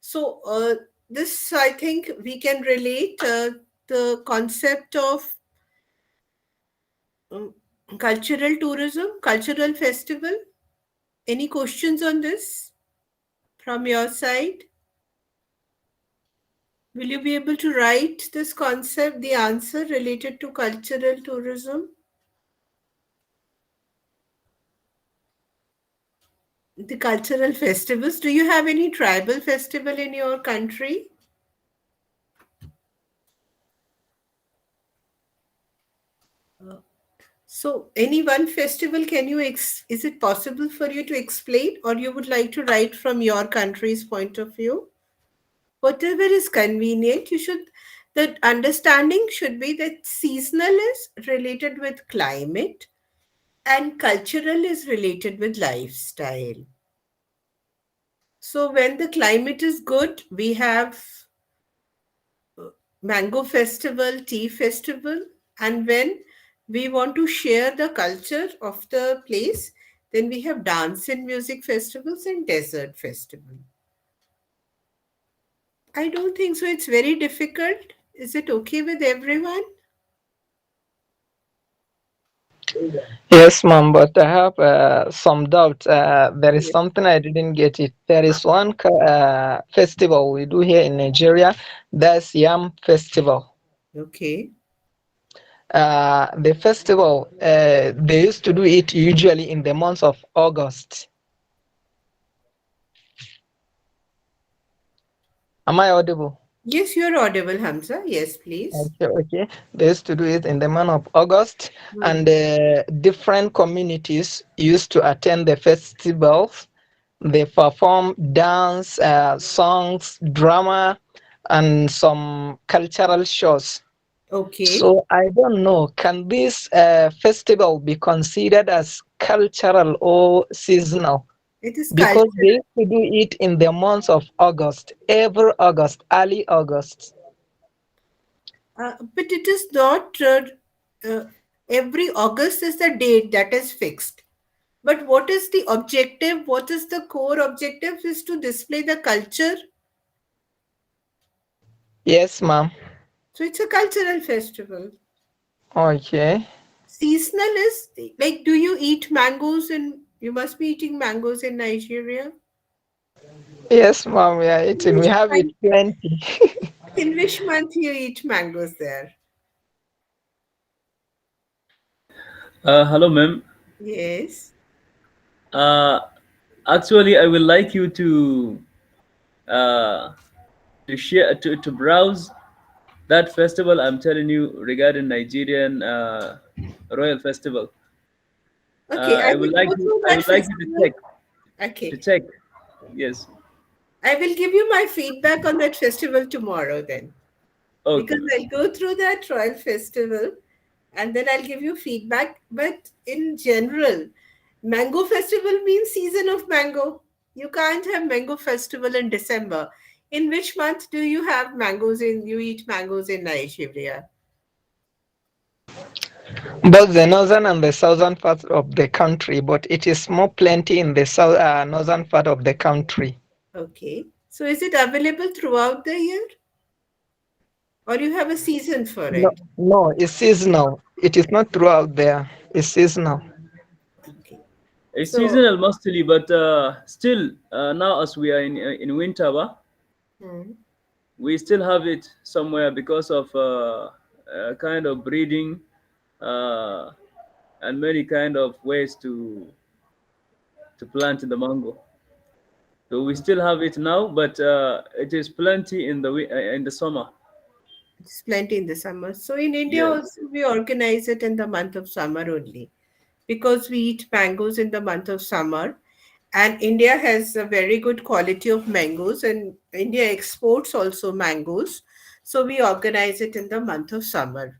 So, this I think we can relate the concept of um, cultural tourism, cultural festival. Any questions on this from your side? Will you be able to write this concept, the answer related to cultural tourism? The cultural festivals. Do you have any tribal festival in your country? So, any one festival, is it possible for you to explain, or you would like to write from your country's point of view? Whatever is convenient, the understanding should be that seasonal is related with climate and cultural is related with lifestyle. So, when the climate is good, we have mango festival, tea festival, and when we want to share the culture of the place, then we have dance and music festivals and desert festival. I don't think so. It's very difficult. Is it okay with everyone? Yes, ma'am, but I have some doubt. There is Yes. something I didn't get it. There is one festival we do here in Nigeria. That's Yam Festival. Okay. The festival, they used to do it usually in the month of August. Am I audible? Yes, you're audible, Hamza. Yes, please. Okay, okay. They used to do it in the month of August, Hmm. and different communities used to attend the festivals. They perform dance, songs, drama, and some cultural shows. Okay. So I don't know, can this festival be considered as cultural or seasonal? It is Because they cultural. used to do it in the month of August, every August, early August. But it is not uh, every August is the date that is fixed. But what is the objective? What is the core objective? Is to display the culture. Yes, ma'am. So it's a cultural festival. Okay. Seasonal is like, do you eat mangoes in, you must be eating mangoes in Nigeria? Yes, ma'am, we are In eating. We which have it month, plenty. in which month you eat mangoes there? Hello, ma'am. Yes. Uh, Actually, I would like you uh, share to browse that festival I'm telling you regarding Nigerian Royal Festival. Okay, I will go through I that would like you festival. to Okay. check. Yes. I will give you my feedback on that festival tomorrow then. Okay, Because ma'am. I'll go through that Royal Festival and then I'll give you feedback. But in general, Mango Festival means season of mango. You can't have Mango Festival in December. In which month do you have mangoes in, you eat mangoes in Nigeria? Both the northern and the southern part of the country, but it is more plenty in the northern part of the country. Okay. So is it available throughout the year or you have a season for No, it? no, it's seasonal. It is not throughout there. It's seasonal. Okay. It's So, seasonal mostly, but still, now as we are in winter, hmm, we still have it somewhere because of kind of breeding uh, and many kind of ways to plant the mango. So we still have it now, but it is plenty in the summer. it's plenty in the summer. So in India Yes. also we organize it in the month of summer only because we eat mangoes in the month of summer. And India has a very good quality of mangoes, and India exports also mangoes. So we organize it in the month of summer,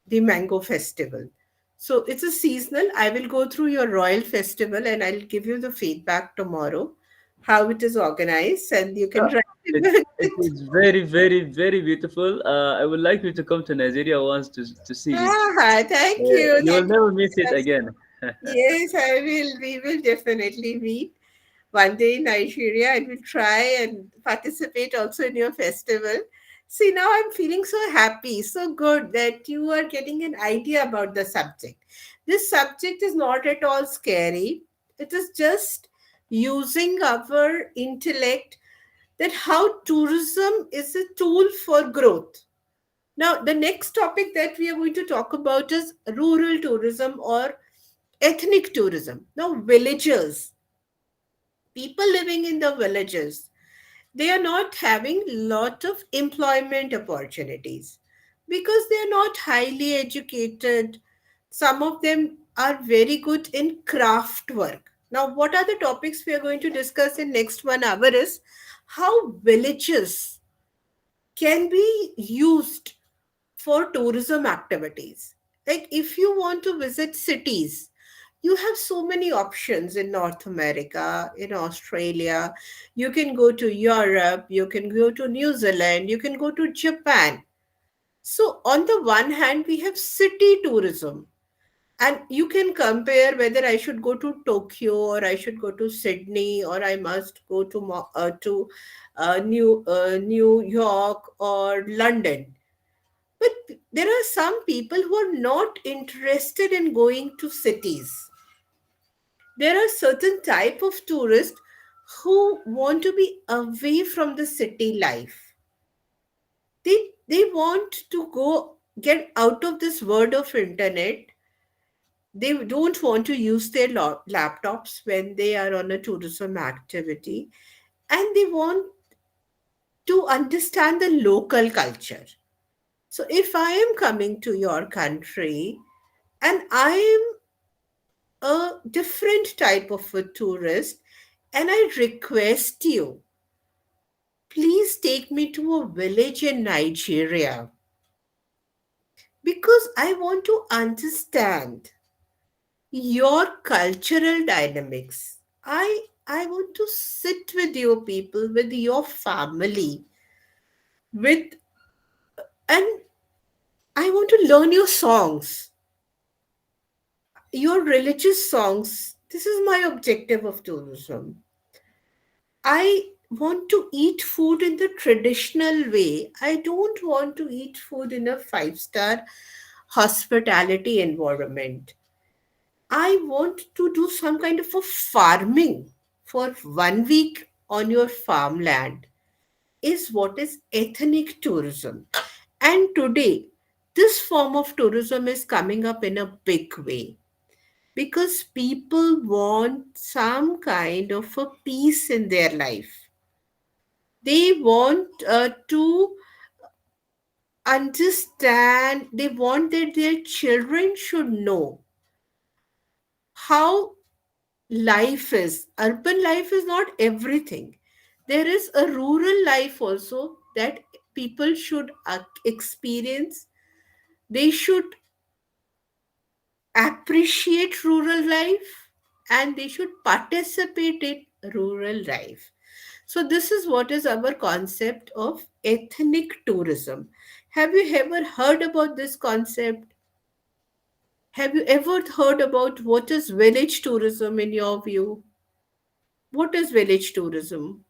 the mango festival. So it's a seasonal. I will go through your royal festival and I'll give you the feedback tomorrow, how it is organized, and you can Yeah. write It, about it it. is very, very, very beautiful. I would like you to come to Nigeria once to see it. Ah, thank you. You will Thank never you miss it so much. again. Yes, I will. We will definitely meet one day in Nigeria and we'll try and participate also in your festival. See, now I'm feeling so happy, so good that you are getting an idea about the subject. This subject is not at all scary, it is just using our intellect that how tourism is a tool for growth. Now, the next topic that we are going to talk about is rural tourism or ethnic tourism. Now, villagers, people living in the villages, they are not having lot of employment opportunities because they are not highly educated. Some of them are very good in craft work. Now, what are the topics we are going to discuss in next 1 hour is how villages can be used for tourism activities. Like if you want to visit cities, you have so many options in North America, in Australia. You can go to Europe, you can go to New Zealand, you can go to Japan. So, on the one hand, we have city tourism, and you can compare whether I should go to Tokyo or I should go to Sydney or I must go to New York or London. But there are some people who are not interested in going to cities. There are certain type of tourists who want to be away from the city life. They want to go get out of this world of internet. They don't want to use their laptops when they are on a tourism activity, and they want to understand the local culture. So if I am coming to your country and I am a different type of a tourist, and I request you, please take me to a village in Nigeria because I want to understand your cultural dynamics. I want to sit with your people, with your family, with and I want to learn your songs, your religious songs. This is my objective of tourism. I want to eat food in the traditional way. I don't want to eat food in a five-star hospitality environment. I want to do some kind of a farming for 1 week on your farmland, is what is ethnic tourism. And today, this form of tourism is coming up in a big way because people want some kind of a peace in their life. They want to understand, they want that their children should know how life is. Urban life is not everything. There is a rural life also that people should experience. They should appreciate rural life and they should participate in rural life. So, this is what is our concept of ethnic tourism. Have you ever heard about this concept? Have you ever heard about what is village tourism in your view? What is village tourism?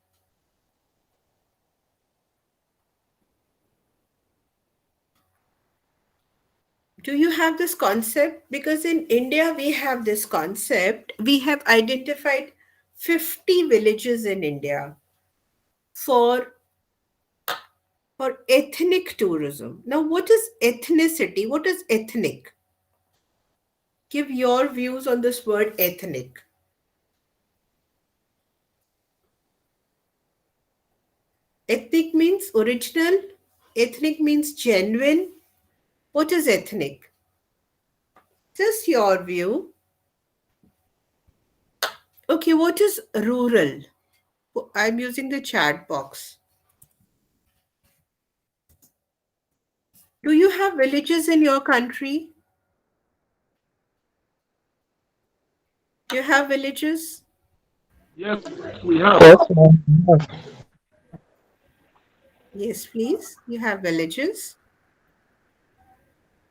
Do you have this concept? Because in India, we have this concept. We have identified 50 villages in India for, for ethnic tourism. Now, what is ethnicity? What is ethnic? Give your views on this word ethnic. Ethnic means original, ethnic means genuine. What is ethnic? Just your view. Okay, what is rural? I'm using the chat box. Do you have villages in your country? Do you have villages? Yes, we have. Yes, yes. Yes, please. You have villages.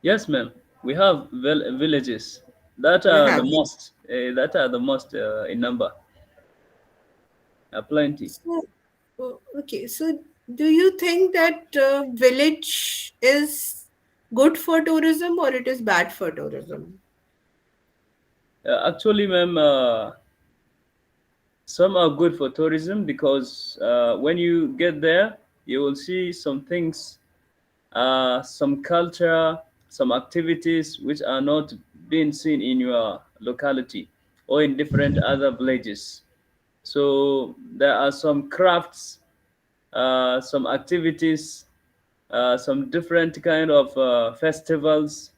Yes, ma'am. We have villages that You are the have. most. That are the most in number. Plenty. So, okay. So, do you think that village is good for tourism or it is bad for tourism? Actually, ma'am, Some are good for tourism because when you get there, you will see some things, some culture, some activities which are not being seen in your locality or in different other villages. So there are some crafts, some activities, some different kind of festivals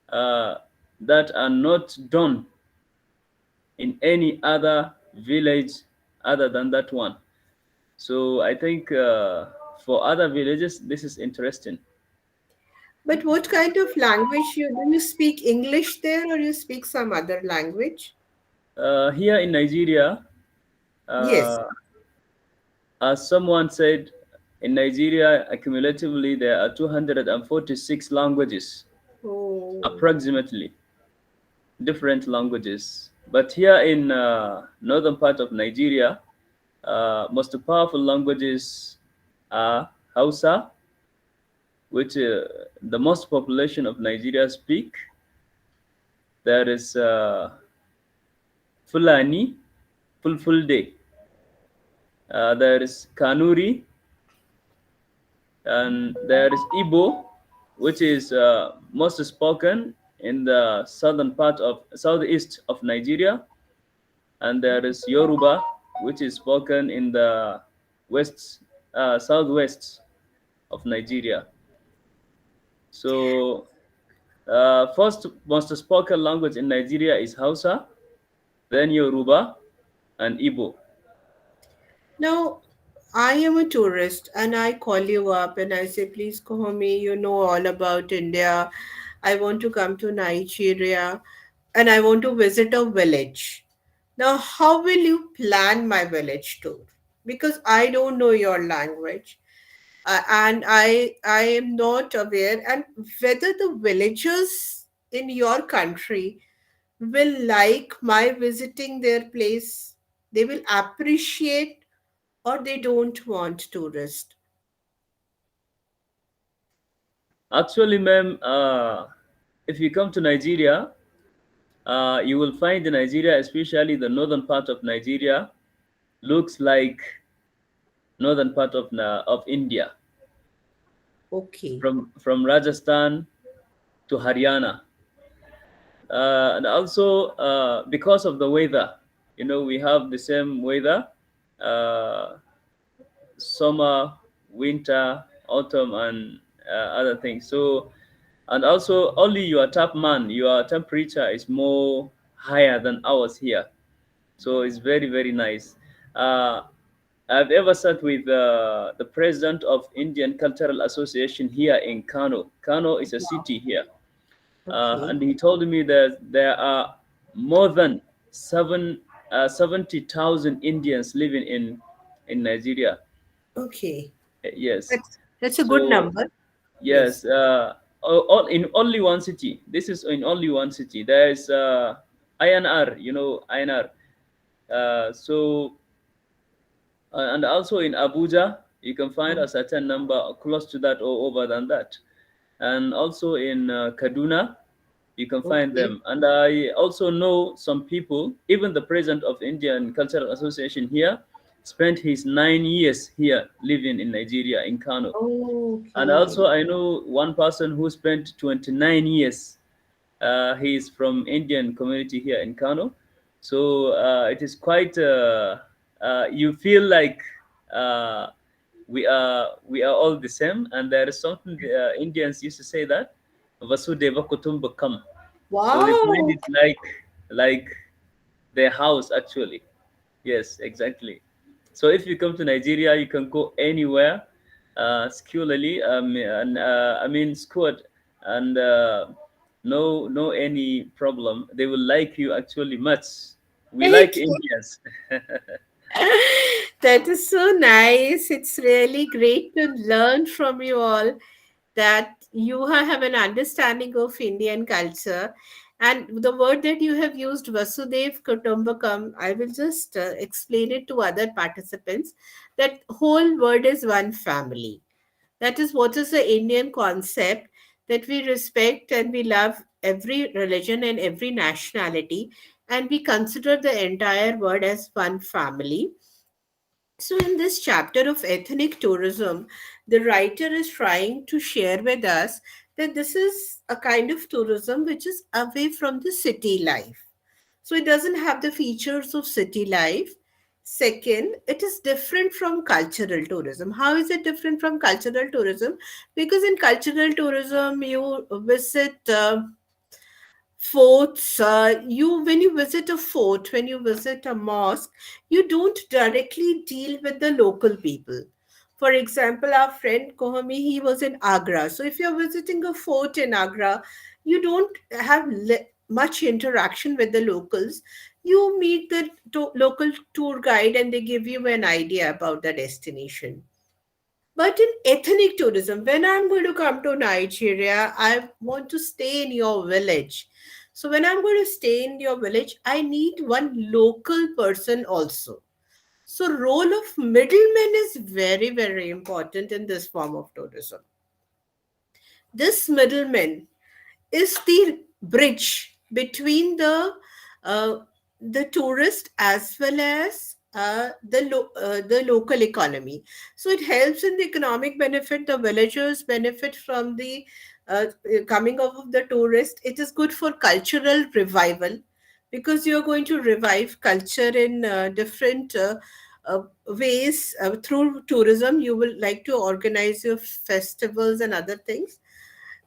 uh, that are not done in any other village other than that one. So I think for other villages, this is interesting. But what kind of language do you speak English there or you speak some other language? Here in Nigeria, Yes. uh, as someone said, in Nigeria, accumulatively, there are 246 languages, Oh. approximately, different languages. But here in northern part of Nigeria, most powerful languages are Hausa, which the most population of Nigeria speak. There is Fulani, Fulfulde. There is Kanuri, and there is Igbo, which is most spoken in the southern part of southeast of Nigeria, and there is Yoruba, which is spoken in the west, southwest of Nigeria. So, first most spoken language in Nigeria is Hausa, then Yoruba, and Igbo. Now, I am a tourist and I call you up and I say, please call me, you know all about India. I want to come to Nigeria and I want to visit a village. Now, how will you plan my village tour? Because I don't know your language. And I am not aware and whether the villagers in your country will like my visiting their place, they will appreciate or they don't want tourists. Actually, ma'am, if you come to Nigeria, you will find in Nigeria, especially the northern part of Nigeria, looks like northern part of India, Okay. from Rajasthan to Haryana, and also because of the weather. You know, we have the same weather, uh, summer, winter, autumn, and other things. So, and also only your Tapman, your temperature is more higher than ours here. So it's very, very nice. Uh, I've ever sat with the president of Indian Cultural Association here in Kano. Kano is a Wow. city here, Okay. and he told me that there are more than 70,000 Indians living in Nigeria. Okay. Yes. That's a good So number. yes, Yes. in only one city. This is in only one city. There is INR. You know INR. So and also in Abuja, you can find a certain number close to that or over than that. And also in Kaduna, you can find Okay. them. And I also know some people, even the president of Indian Cultural Association here, spent his 9 years here living in Nigeria, in Kano. And Okay. also, I know one person who spent 29 years. He is from Indian community here in Kano. So it is quite. You feel like uh, we are all the same, and there is something Indians used to say that Vasudeva Kutumbakam. So they find Wow. it like their house actually. Yes, exactly. So if you come to Nigeria, you can go anywhere, securely, and I mean, squad, and no any problem. They will like you actually much. We like Okay. Indians. That is so nice. It's really great to learn from you all that you have an understanding of Indian culture. And the word that you have used, Vasudev Kutumbakam, I will just explain it to other participants. That whole word is one family. That is what is the Indian concept that we respect and we love every religion and every nationality. and we consider the entire world as one family. So, in this chapter of ethnic tourism, the writer is trying to share with us that this is a kind of tourism which is away from the city life. So, it doesn't have the features of city life. Second, it is different from cultural tourism. How is it different from cultural tourism? Because in cultural tourism, you visit forts. You when you visit a fort, when you visit a mosque, you don't directly deal with the local people. For example, our friend Kohami, he was in Agra. So if you're visiting a fort in Agra, you don't have much interaction with the locals. You meet the local tour guide and they give you an idea about the destination. But in ethnic tourism, when I'm going to come to Nigeria, I want to stay in your village. So when I'm going to stay in your village, I need one local person also. So role of middleman is very, very important in this form of tourism. This middleman is the bridge between uh, the tourist as well as the local economy. So it helps in the economic benefit. The villagers benefit from the coming of the tourist. It is good for cultural revival because you're going to revive culture in different ways through tourism. You will like to organize your festivals and other things,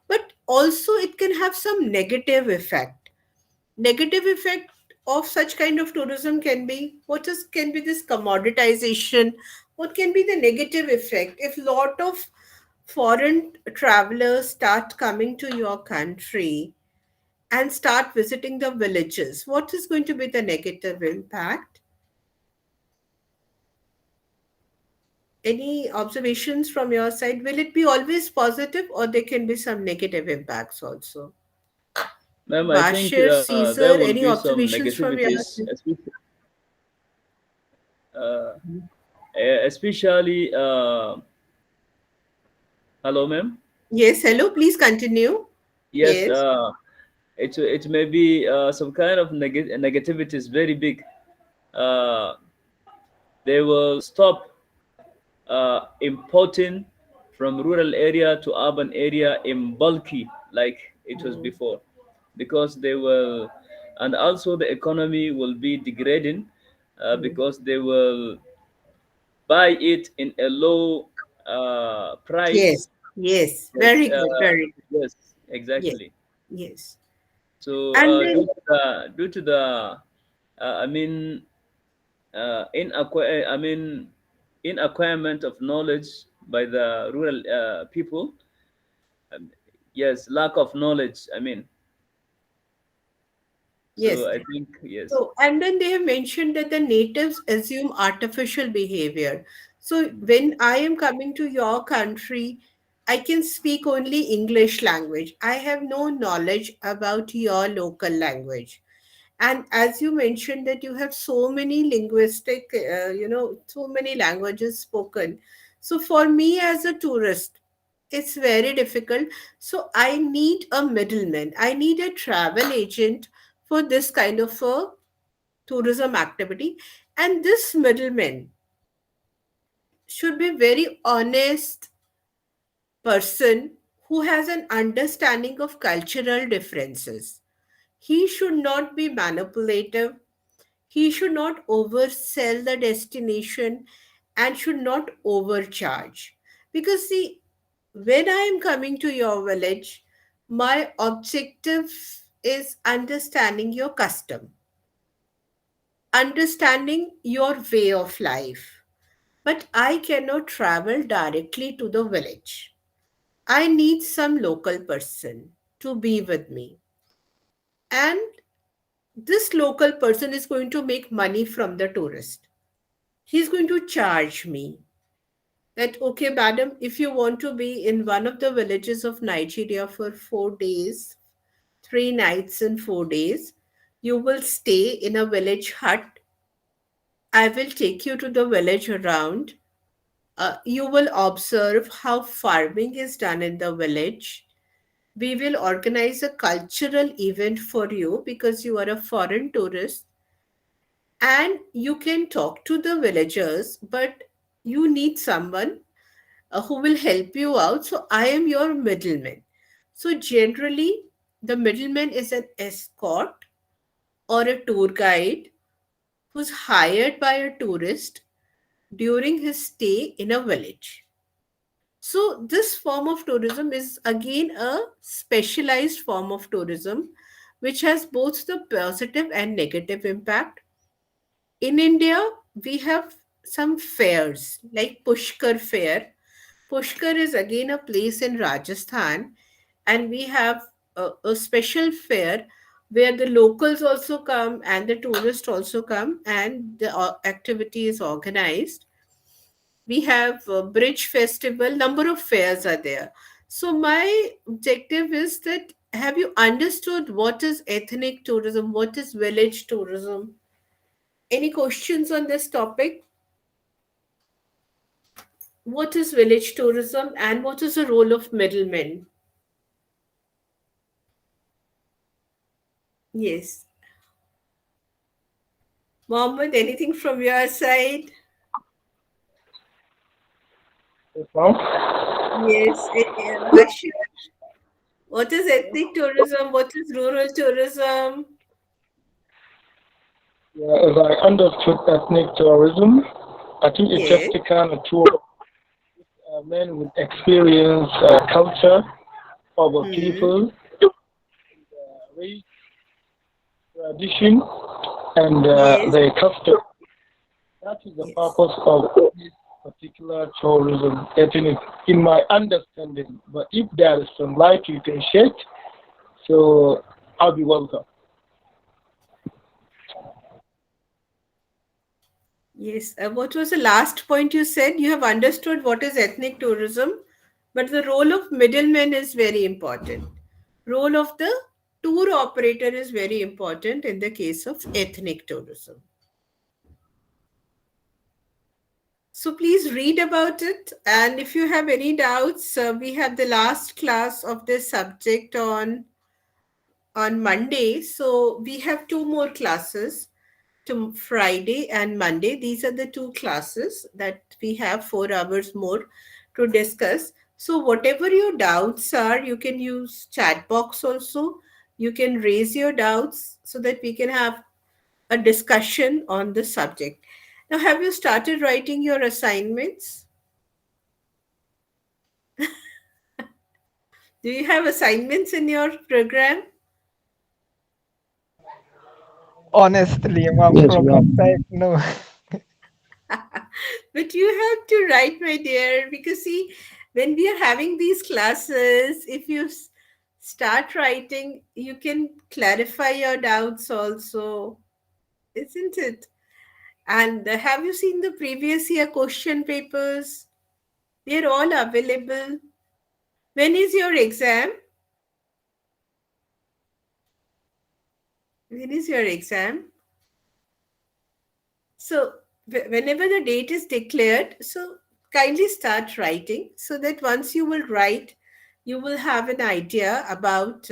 but also it can have some negative effect of such kind of tourism can be can be this commoditization. What can be the negative effect if lot of foreign travelers start coming to your country and start visiting the villages? What is going to be the negative impact? Any observations from your side? Will it be always positive or there can be some negative impacts also? Ma'am, I think Bashir, there Caesar, will any be some observations from your negativities, side? uh, especially. Hello, ma'am. Yes, hello, please continue. Yes, Yes, it may be some kind of negativity is very big. Uh, they will stop importing from rural area to urban area in bulky like it was before, because they will, and also the economy will be degrading, because they will buy it in a low yes, price. yes, Yes, very good, very good. yes, Yes, exactly. yes. So And then, due to the I mean I mean in acquirement of knowledge by the rural people. um, yes, lack of knowledge, I mean. yes. So I think yes. So, and then they have mentioned that the natives assume artificial behavior. So, when I am coming to your country, I can speak only English language. I have no knowledge about your local language. And as you mentioned that you have so many linguistic, so many languages spoken. So for me as a tourist, it's very difficult. So I need a middleman. I need a travel agent for this kind of a tourism activity. And this middleman should be very honest person who has an understanding of cultural differences. He should not be manipulative. He should not oversell the destination and should not overcharge. Because, see, when I am coming to your village, my objective is understanding your custom, understanding your way of life. But I cannot travel directly to the village. I need some local person to be with me. And this local person is going to make money from the tourist. He's going to charge me that, okay, madam, if you want to be in one of the villages of Nigeria for 4 days, 3 nights and 4 days, you will stay in a village hut. I will take you to the village around. You will observe how farming is done in the village. We will organize a cultural event for you because you are a foreign tourist, and you can talk to the villagers, but you need someone who will help you out. So I am your middleman. So generally, the middleman is an escort or a tour guide who's hired by a tourist during his stay in a village. So this form of tourism is again a specialized form of tourism which has both the positive and negative impact. In India, we have some fairs like Pushkar Fair. Pushkar is again a place in Rajasthan, and we have a special fair where the locals also come and the tourists also come, and the activity is organized. We have a bridge festival, number of fairs are there. So my objective is that, have you understood what is ethnic tourism, what is village tourism? Any questions on this topic? What is village tourism and what is the role of middlemen? Yes. Mohammed, anything from your side? Yes, ma'am. Yes. Bashir, what is ethnic tourism? What is rural tourism? Yeah, as I understood ethnic tourism, I think it's just Yes. a kind of tour men with experience, culture of a Hmm. people, race, tradition, and Yes. their custom. That is the Yes. purpose of this particular tourism, ethnic, in my understanding. But if there is some light you can shed, so I'll be welcome. Yes. What was the last point you said? You have understood what is ethnic tourism, but the role of middlemen is very important. Role of the tour operator is very important in the case of ethnic tourism. So please read about it. And if you have any doubts, we have the last class of this subject on Monday. So we have two more classes to Friday and Monday. These are the two classes that we have 4 hours more to discuss. So whatever your doubts are, you can use chat box also. You can raise your doubts so that we can have a discussion on the subject. Now, have you started writing your assignments? Do you have assignments in your program? Honestly, ma'am, Yes, from we my have. side, no. But you have to write, my dear, because see, when we are having these classes, if you start writing, you can clarify your doubts also, isn't it? And have you seen the previous year question papers? They're all available. When is your exam? When is your exam? So, whenever the date is declared, so kindly start writing so that once you will write, you will have an idea about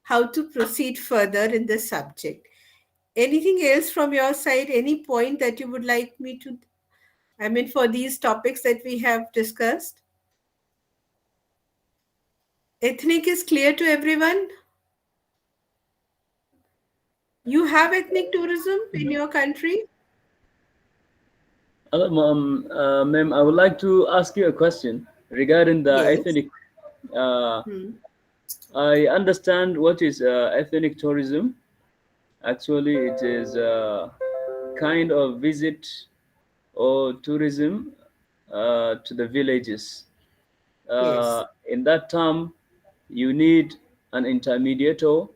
how to proceed further in the subject. Anything else from your side? Any point that you would like me to, I mean, for these topics that we have discussed? Ethnic is clear to everyone? You have ethnic tourism in your country? Hello, ma'am. I would like to ask you a question regarding the Yes. ethnic. Uh, Hmm. I understand what is ethnic tourism. Actually, it is a kind of visit or tourism to the villages. Yes. In that term, you need an intermediator,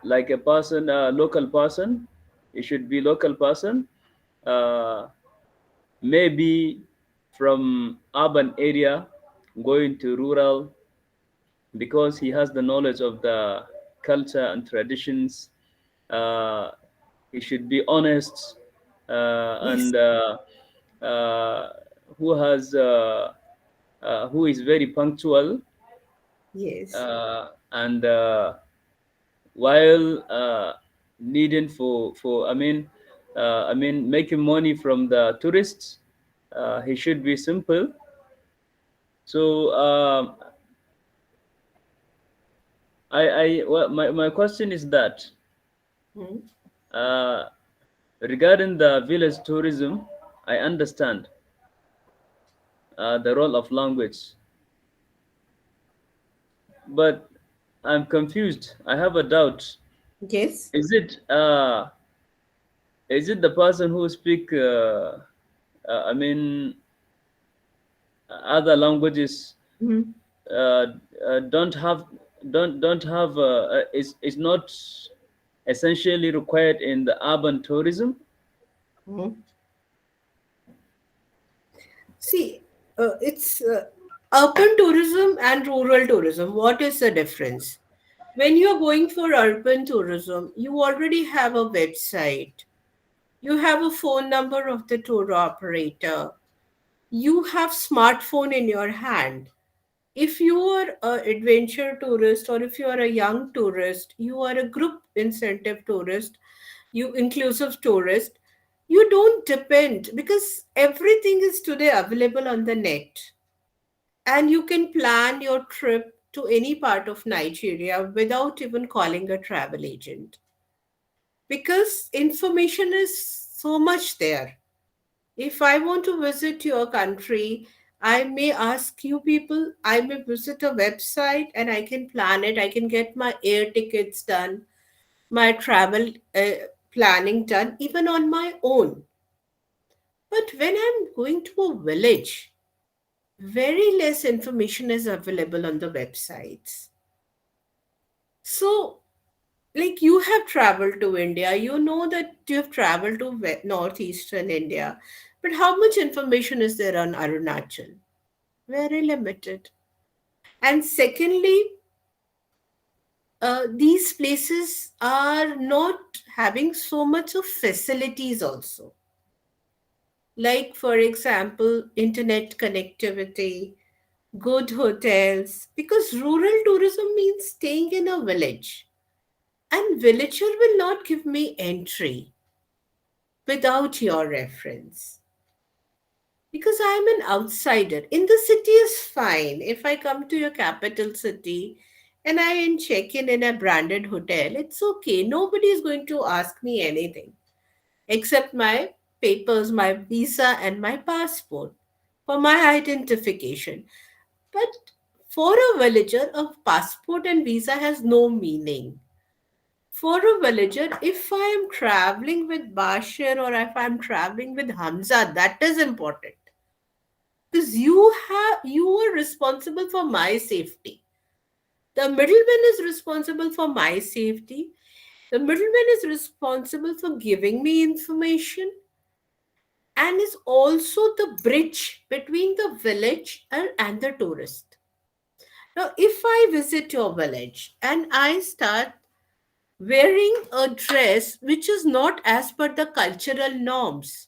like a person, a local person. It should be local person, uh, maybe from urban area going to rural, because he has the knowledge of the culture and traditions. Uh, he should be honest, Yes. and uh, who has who is very punctual, Yes. and while needing for I mean making money from the tourists, he should be simple. So well, my question is that Hmm. uh, regarding the village tourism, I understand the role of language, but I'm confused. I have a doubt. Yes. Is it the person who speak I mean other languages Hmm. uh, don't have don't have is not essentially required in the urban tourism? Hmm. See, it's urban tourism and rural tourism. What is the difference? When you're going for urban tourism, you already have a website, you have a phone number of the tour operator, you have smartphone in your hand. If you are an adventure tourist or if you are a young tourist, you are a group incentive tourist, you inclusive tourist, you don't depend because everything is today available on the net, and you can plan your trip to any part of Nigeria without even calling a travel agent because information is so much there. If I want to visit your country, I may ask you people, I may visit a website and I can plan it. I can get my air tickets done, my travel planning done, even on my own. But when I'm going to a village, very less information is available on the websites. So, like you have traveled to India, you know that you have traveled to northeastern India, but how much information is there on Arunachal? Very limited. And secondly, these places are not having so much of facilities also. Like, for example, internet connectivity, good hotels, because rural tourism means staying in a village. And villager will not give me entry without your reference. Because I'm an outsider. In the city is fine. If I come to your capital city and I check in a branded hotel, it's okay. Nobody is going to ask me anything except my papers, my visa, and my passport for my identification. But for a villager, a passport and visa has no meaning. For a villager, if I am traveling with Bashir or if I'm traveling with Hamza, that is important because you are responsible for my safety. The middleman is responsible for my safety. The middleman is responsible for giving me information and is also the bridge between the village and the tourist. Now, if I visit your village and I start wearing a dress which is not as per the cultural norms,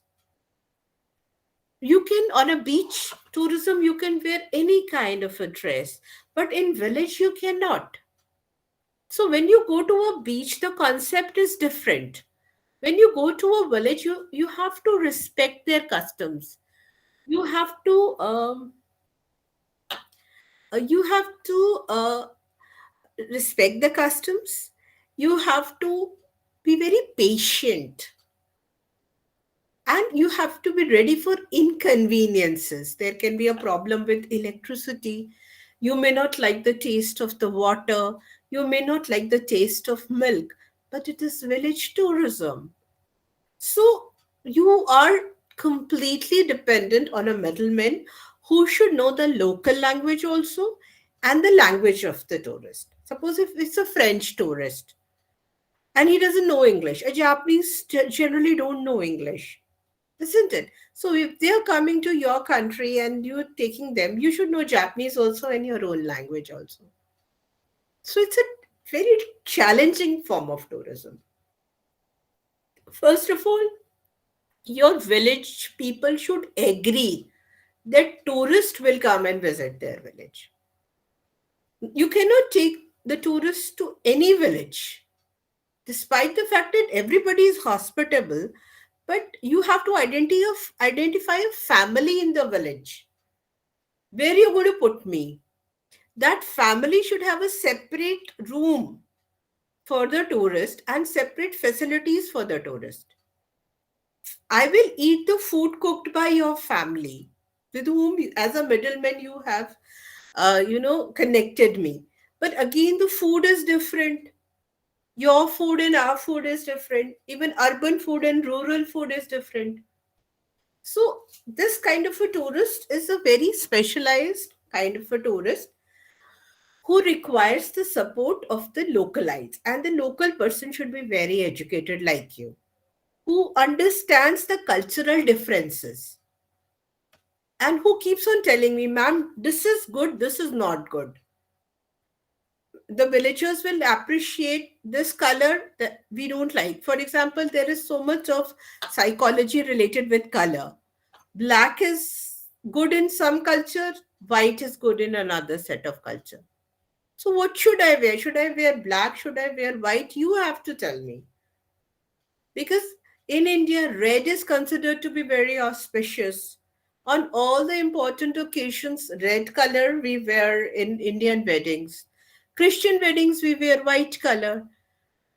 you can, on a beach tourism, you can wear any kind of a dress, but in village, you cannot. So, when you go to a beach, the concept is different. When you go to a village, you have to respect their customs. You have to respect the customs. You have to be very patient, and you have to be ready for inconveniences. There can be a problem with electricity. You may not like the taste of the water. You may not like the taste of milk, but it is village tourism. So you are completely dependent on a middleman who should know the local language also and the language of the tourist. Suppose if it's a French tourist and he doesn't know English, a Japanese generally don't know English, isn't it? So if they're coming to your country and you're taking them, you should know Japanese also and your own language also. So it's a very challenging form of tourism. First of all, your village people should agree that tourists will come and visit their village. You cannot take the tourists to any village, despite the fact that everybody is hospitable, but you have to identify a family in the village. Where are you going to put me? That family should have a separate room for the tourist and separate facilities for the tourist. I will eat the food cooked by your family, with whom, as a middleman, you have, connected me. But again, the food is different. Your food and our food is different. Even urban food and rural food is different. So, this kind of a tourist is a very specialized kind of a tourist who requires the support of the localites. And the local person should be very educated, like you, who understands the cultural differences and who keeps on telling me, ma'am, this is good, this is not good. The villagers will appreciate this color that we don't like. For example, there is so much of psychology related with color. Black is good in some culture, white is good in another set of culture. So, what should I wear? Should I wear black? Should I wear white? You have to tell me. Because in India, red is considered to be very auspicious. On all the important occasions, red color we wear in Indian weddings. Christian weddings, we wear white color.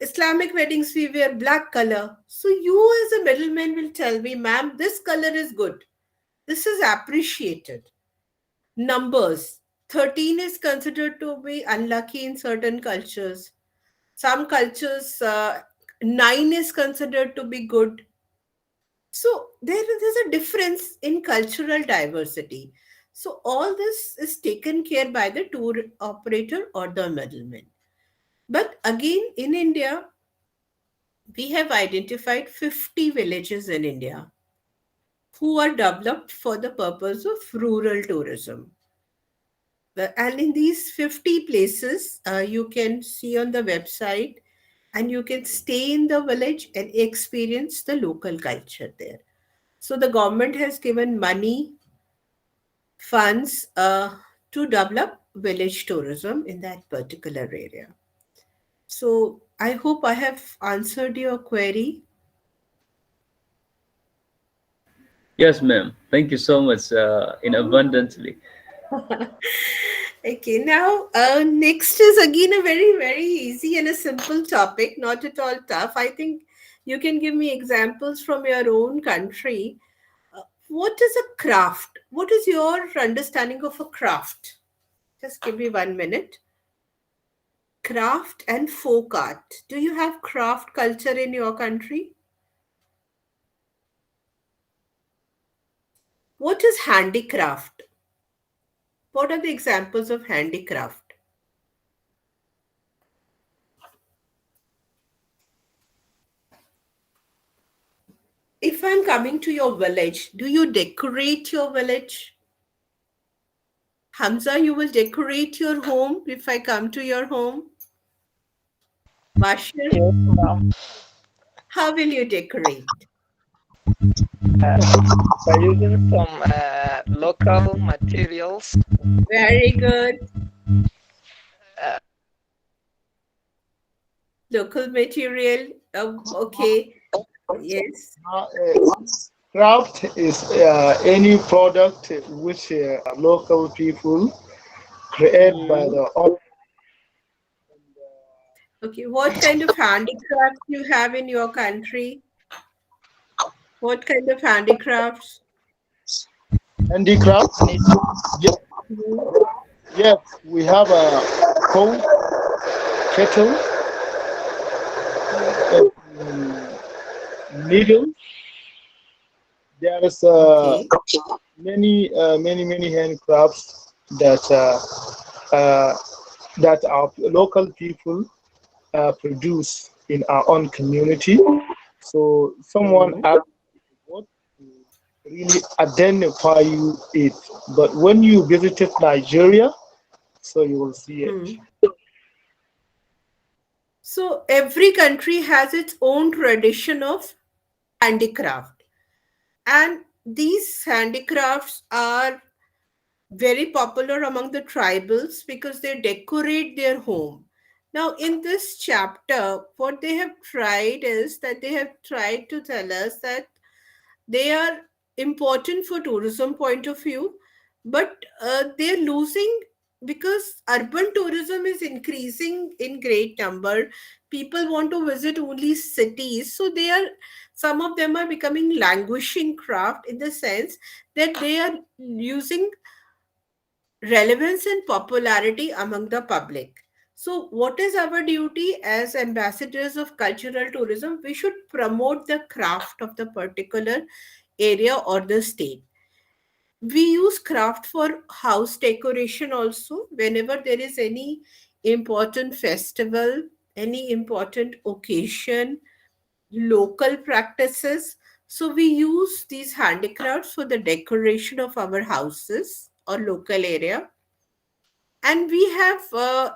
Islamic weddings, we wear black color. So you as a middleman will tell me, ma'am, this color is good. This is appreciated. Numbers. 13 is considered to be unlucky in certain cultures. Some cultures, 9 is considered to be good. So there's a difference in cultural diversity. So all this is taken care by the tour operator or the middleman. But again, in India, we have identified 50 villages in India who are developed for the purpose of rural tourism. And in these 50 places, you can see on the website and you can stay in the village and experience the local culture there. So the government has given money, funds to develop village tourism in that particular area. So I hope I have answered your query. Yes, ma'am. Thank you so much in abundantly. Okay, now next is again a very, very easy and a simple topic, not at all tough. I think you can give me examples from your own country. What is a craft? What is your understanding of a craft? Just give me 1 minute. Craft and folk art. Do you have craft culture in your country? What is handicraft? What are the examples of handicraft? If I'm coming to your village, do you decorate your village? Hamza, you will decorate your home if I come to your home? Bashir, Yes, ma'am. how will you decorate? By using some local materials. Very good. Uh, Local material. Okay. Yes. Craft is any product which local people create by Hmm. their own. Okay. What kind of handicrafts you have in your country? What kind of handicrafts? Handicraft. Yes, Mhm. yes, we have a pot, kettle, um, needle. There's Okay. many handicrafts uh, that our local people produce in our own community. So someone Mhm. asked what to really identify you it, but when you visited Nigeria, so you will see it. Hmm. So every country has its own tradition of handicraft. And these handicrafts are very popular among the tribals because they decorate their home. Now, in this chapter, what they have tried is that they have tried to tell us that they are important for tourism point of view, but they're losing because urban tourism is increasing in great number. People want to visit only cities, so they are, some of them are becoming languishing craft in the sense that they are using relevance and popularity among the public. So, what is our duty as ambassadors of cultural tourism? We should promote the craft of the particular area or the state. We use craft for house decoration also whenever there is any important festival, any important occasion, local practices. So, we use these handicrafts for the decoration of our houses or local area. And we have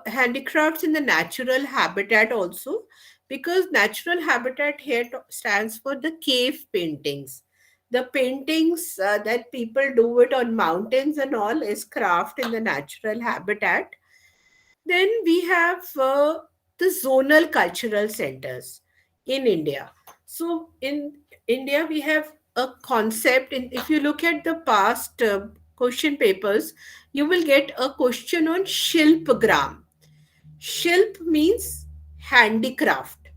handicrafts in the natural habitat also, because natural habitat here stands for the cave paintings. The paintings that people do it on mountains and all is craft in the natural habitat. Then we have the zonal cultural centers in India. So in India, we have a concept. If you look at the past question papers, you will get a question on Shilpgram. Shilp means handicraft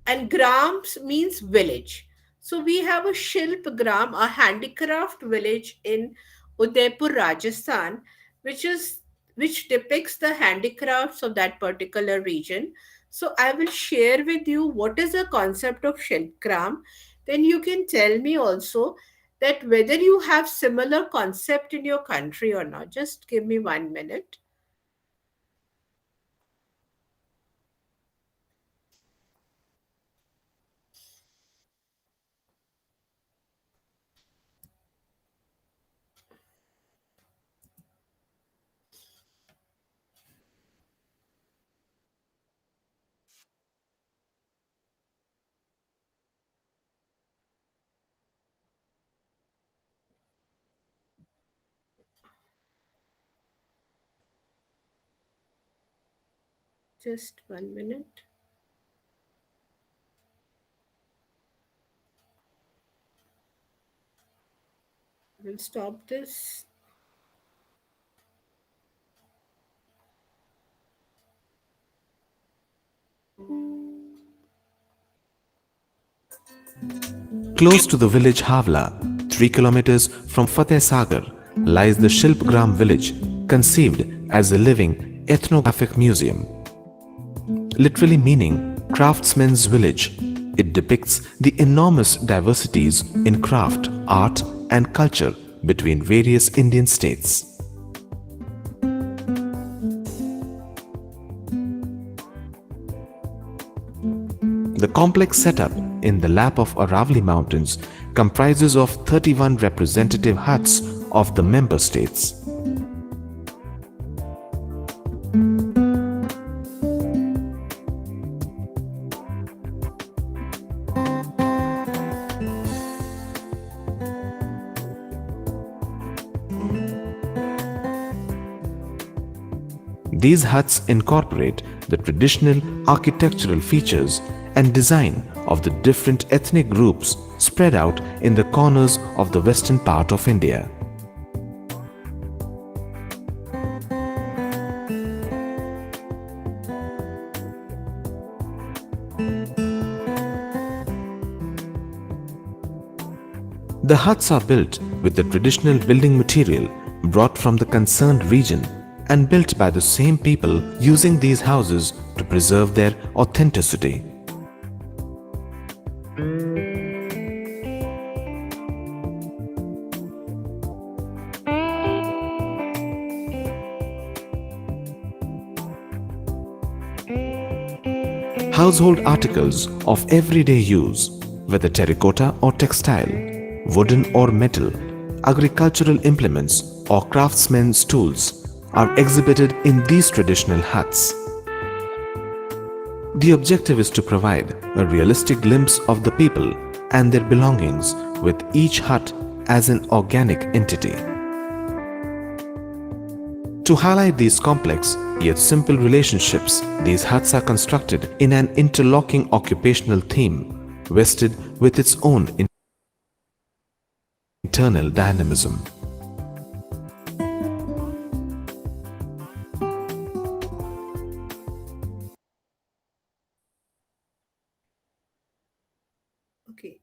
and grams means village. So we have a Shilp Gram, a handicraft village in Udaipur, Rajasthan, which is which depicts the handicrafts of that particular region. So I will share with you what is the concept of Shilp Gram. Then you can tell me also that whether you have similar concept in your country or not. Just give me 1 minute. Just 1 minute. We'll stop this. Close to the village Havla, 3 kilometers from Fateh Sagar, lies the Shilpgram village, conceived as a living ethnographic museum. Literally meaning craftsman's village, it depicts the enormous diversities in craft, art, and culture between various Indian states. The complex setup in the lap of Aravalli Mountains comprises of 31 representative huts of the member states. These huts incorporate the traditional architectural features and design of the different ethnic groups spread out in the corners of the western part of India. The huts are built with the traditional building material brought from the concerned region and built by the same people using these houses to preserve their authenticity. Household articles of everyday use, whether terracotta or textile, wooden or metal, agricultural implements or craftsmen's tools, are exhibited in these traditional huts. The objective is to provide a realistic glimpse of the people and their belongings, with each hut as an organic entity. To highlight these complex yet simple relationships, these huts are constructed in an interlocking occupational theme, vested with its own internal dynamism. Okay.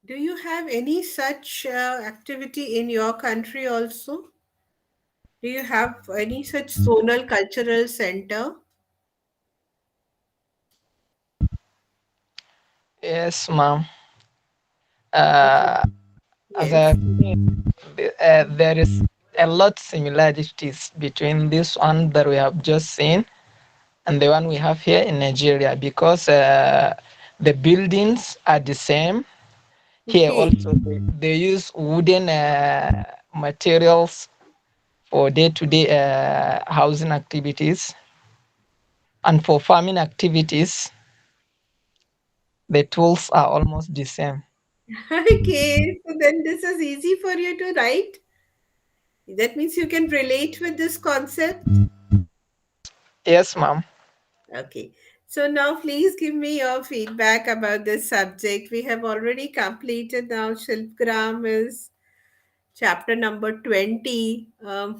Do you have any such activity in your country also? Do you have any such zonal cultural center? Yes, ma'am. Okay. Uh, as I Yes. there is a lot similarities between this one that we have just seen and the one we have here in Nigeria because the buildings are the same. Here Okay. also they use wooden materials for day-to-day housing activities, and for farming activities the tools are almost the same. Okay. So then this is easy for you to write. That means you can relate with this concept. Yes, ma'am. Okay. So now please give me your feedback about this subject. We have already completed now. Shilpgram is chapter number 20. Tell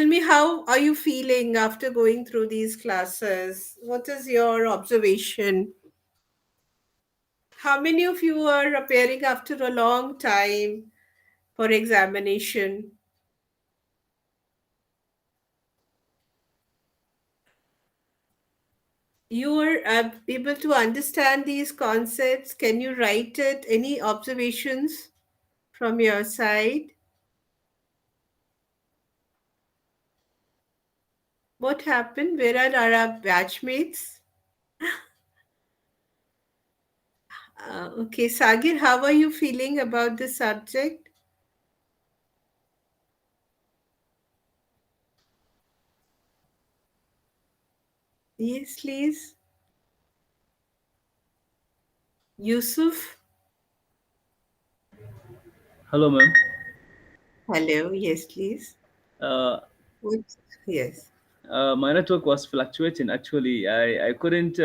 me, how are you feeling after going through these classes? What is your observation? How many of you are appearing after a long time for examination? You are able to understand these concepts. Can you write it? Any observations from your side? What happened? Where are our batchmates? Okay, Sagir, how are you feeling about the subject? Yes, please. Yusuf? Hello, ma'am. Hello, yes, please. Uh, What? Yes. my network was fluctuating. Actually, I couldn't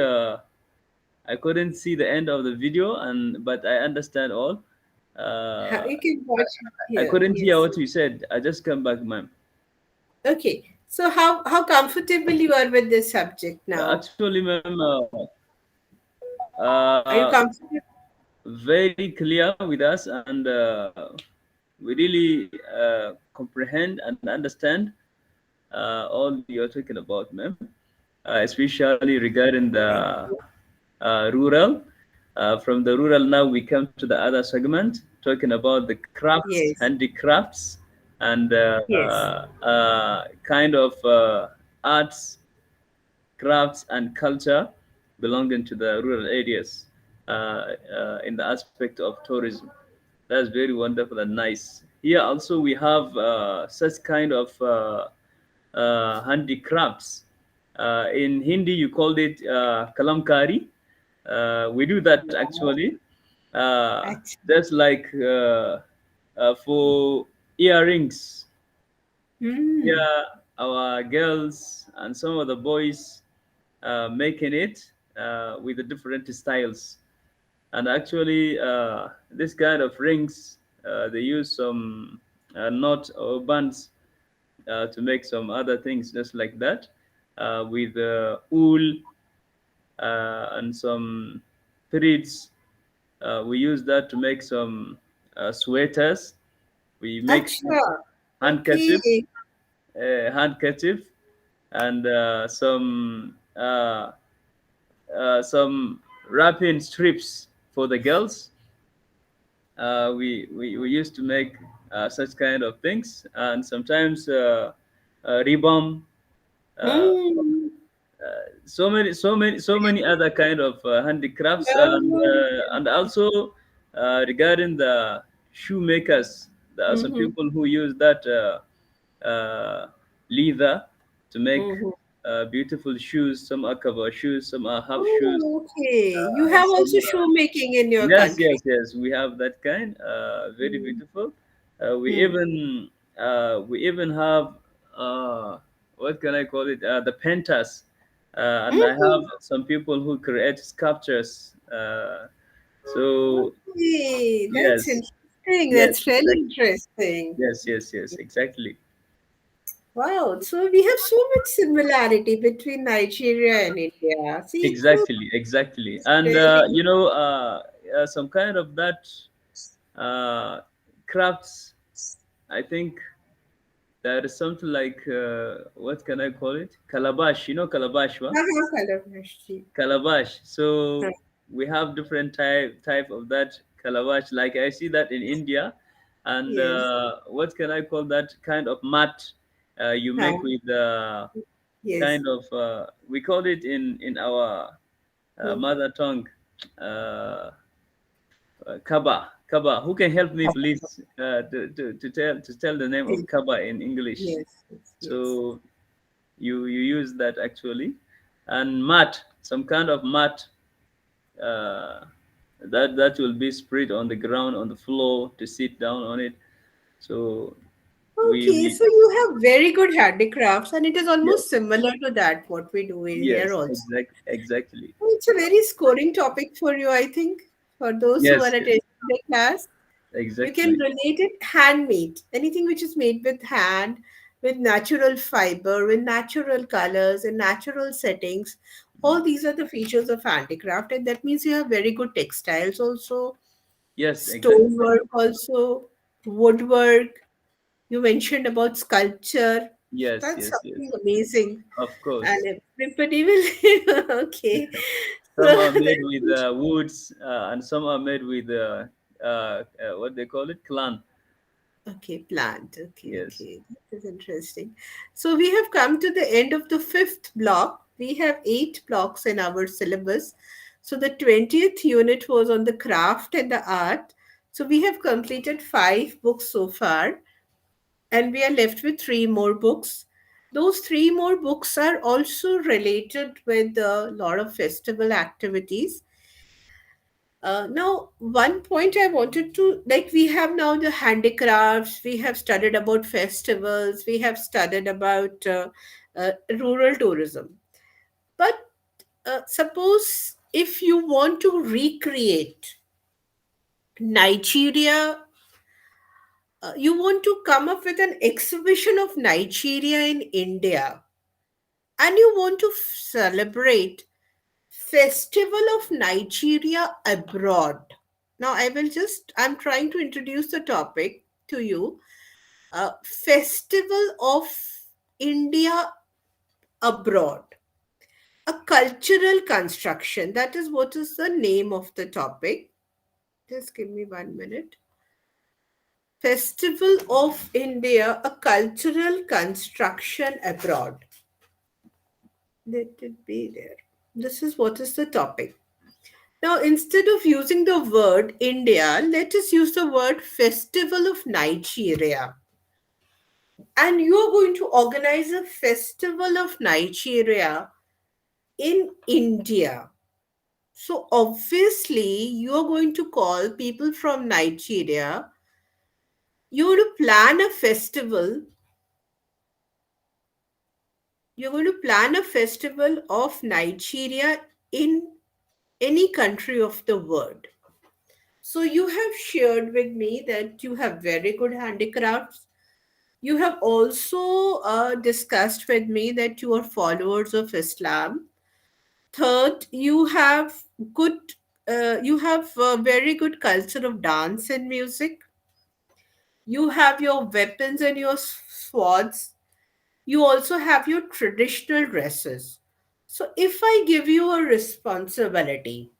see the end of the video, and but I understand all. You Uh, can watch it I here. couldn't hear Yes. what you said. I just come back, ma'am. Okay. So how comfortable you are with this subject now? Actually, ma'am, Are you comfortable? very clear with us, and we really comprehend and understand all you're talking about, ma'am. Especially regarding the rural. From the rural, now we come to the other segment, talking about the crafts, Yes. handicrafts, and Yes. kind of arts, crafts, and culture belonging to the rural areas in the aspect of tourism. That's very wonderful and nice. Here also we have such kind of handicrafts. In Hindi, you called it kalamkari. We do that actually. That's like for earrings. Hmm. Yeah, our girls and some of the boys making it with the different styles. And actually, this kind of rings, they use some knot or bands to make some other things just like that with wool and some threads. We use that to make some sweaters. We make Acha. handkerchief, Okay. handkerchief, and some wrapping strips for the girls. We used to make such kind of things, and sometimes ribbon, uh, Hmm. so many other kind of handicrafts, Oh. and also regarding the shoemakers, there are some Mm-hmm. people who use that leather to make Mm-hmm. beautiful shoes. Some are cover shoes, some are half shoes, Oh, okay. You and have some also shoemaking in your yes, country. yes, yes. We have that kind. Very Hmm. beautiful. Hmm. We even have. uh, what can I call it? The painters, and I have Mm, some people who create sculptures. So okay, that's yes, interesting. yes, That's really exactly. interesting. Yes, exactly. Wow, so we have so much similarity between Nigeria and India. See, cool. Exactly. And Really. some kind of that uh, crafts. I think there is something like what can I call it? Calabash. You know calabash, what? Haha, Kalavashi. Calabash. Huh. So we have different type of that calabash. Like I see that in India, and Yes. what can I call that kind of mat you Huh. make with Yes. kind of we call it in our Hmm. mother tongue. Uh, Kaba. Who can help me, please, to tell the name of Yes. Kaba in English? Yes. Yes. Yes. So you use that actually, and mat, some kind of mat uh, that will be spread on the ground on the floor to sit down on it. So Okay, we so you have very good handicrafts, and it is yes almost similar to that what we do in here also. exactly So it's a very scoring topic for you, I think, for those who are yes attending the class. You can exactly relate it handmade, anything which is made with hand, with natural fiber, with natural colors and natural settings. All these are the features of handicraft, and that means you have very good textiles also, yes exactly stonework also, woodwork. You mentioned about sculpture. That's yes something amazing. of course. And everybody will. Okay. Some So are made that's with woods, and some are made with what they call it, clan. okay, plant. Okay, Yes, okay. That is interesting. So we have come to the end of the fifth block. We have eight blocks in our syllabus. So the 20th unit was on the craft and the art. So we have completed five books so far, and we are left with three more books. Those three more books are also related with a lot of festival activities. Now, one point I wanted to like, we have now the handicrafts, we have studied about festivals, we have studied about rural tourism. But suppose if you want to recreate Nigeria, you want to come up with an exhibition of Nigeria in India, and you want to celebrate Festival of Nigeria abroad. Now, I'm trying to introduce the topic to you. Festival of India abroad. A cultural construction. That is what is the name of the topic. Just give me 1 minute. Festival of India, a cultural construction abroad. Let it be there. This is what is the topic. Now, instead of using the word India, let us use the word Festival of Nigeria. And you are going to organize a Festival of Nigeria in India. So, obviously, you are going to call people from Nigeria. You're going to plan a festival. You're going to plan a festival of Nigeria in any country of the world. So, you have shared with me that you have very good handicrafts. You have also discussed with me that you are followers of Islam. Third, good, you have a very good culture of dance and music. You have your weapons and your swords. You also have your traditional dresses. So, if I give you a responsibility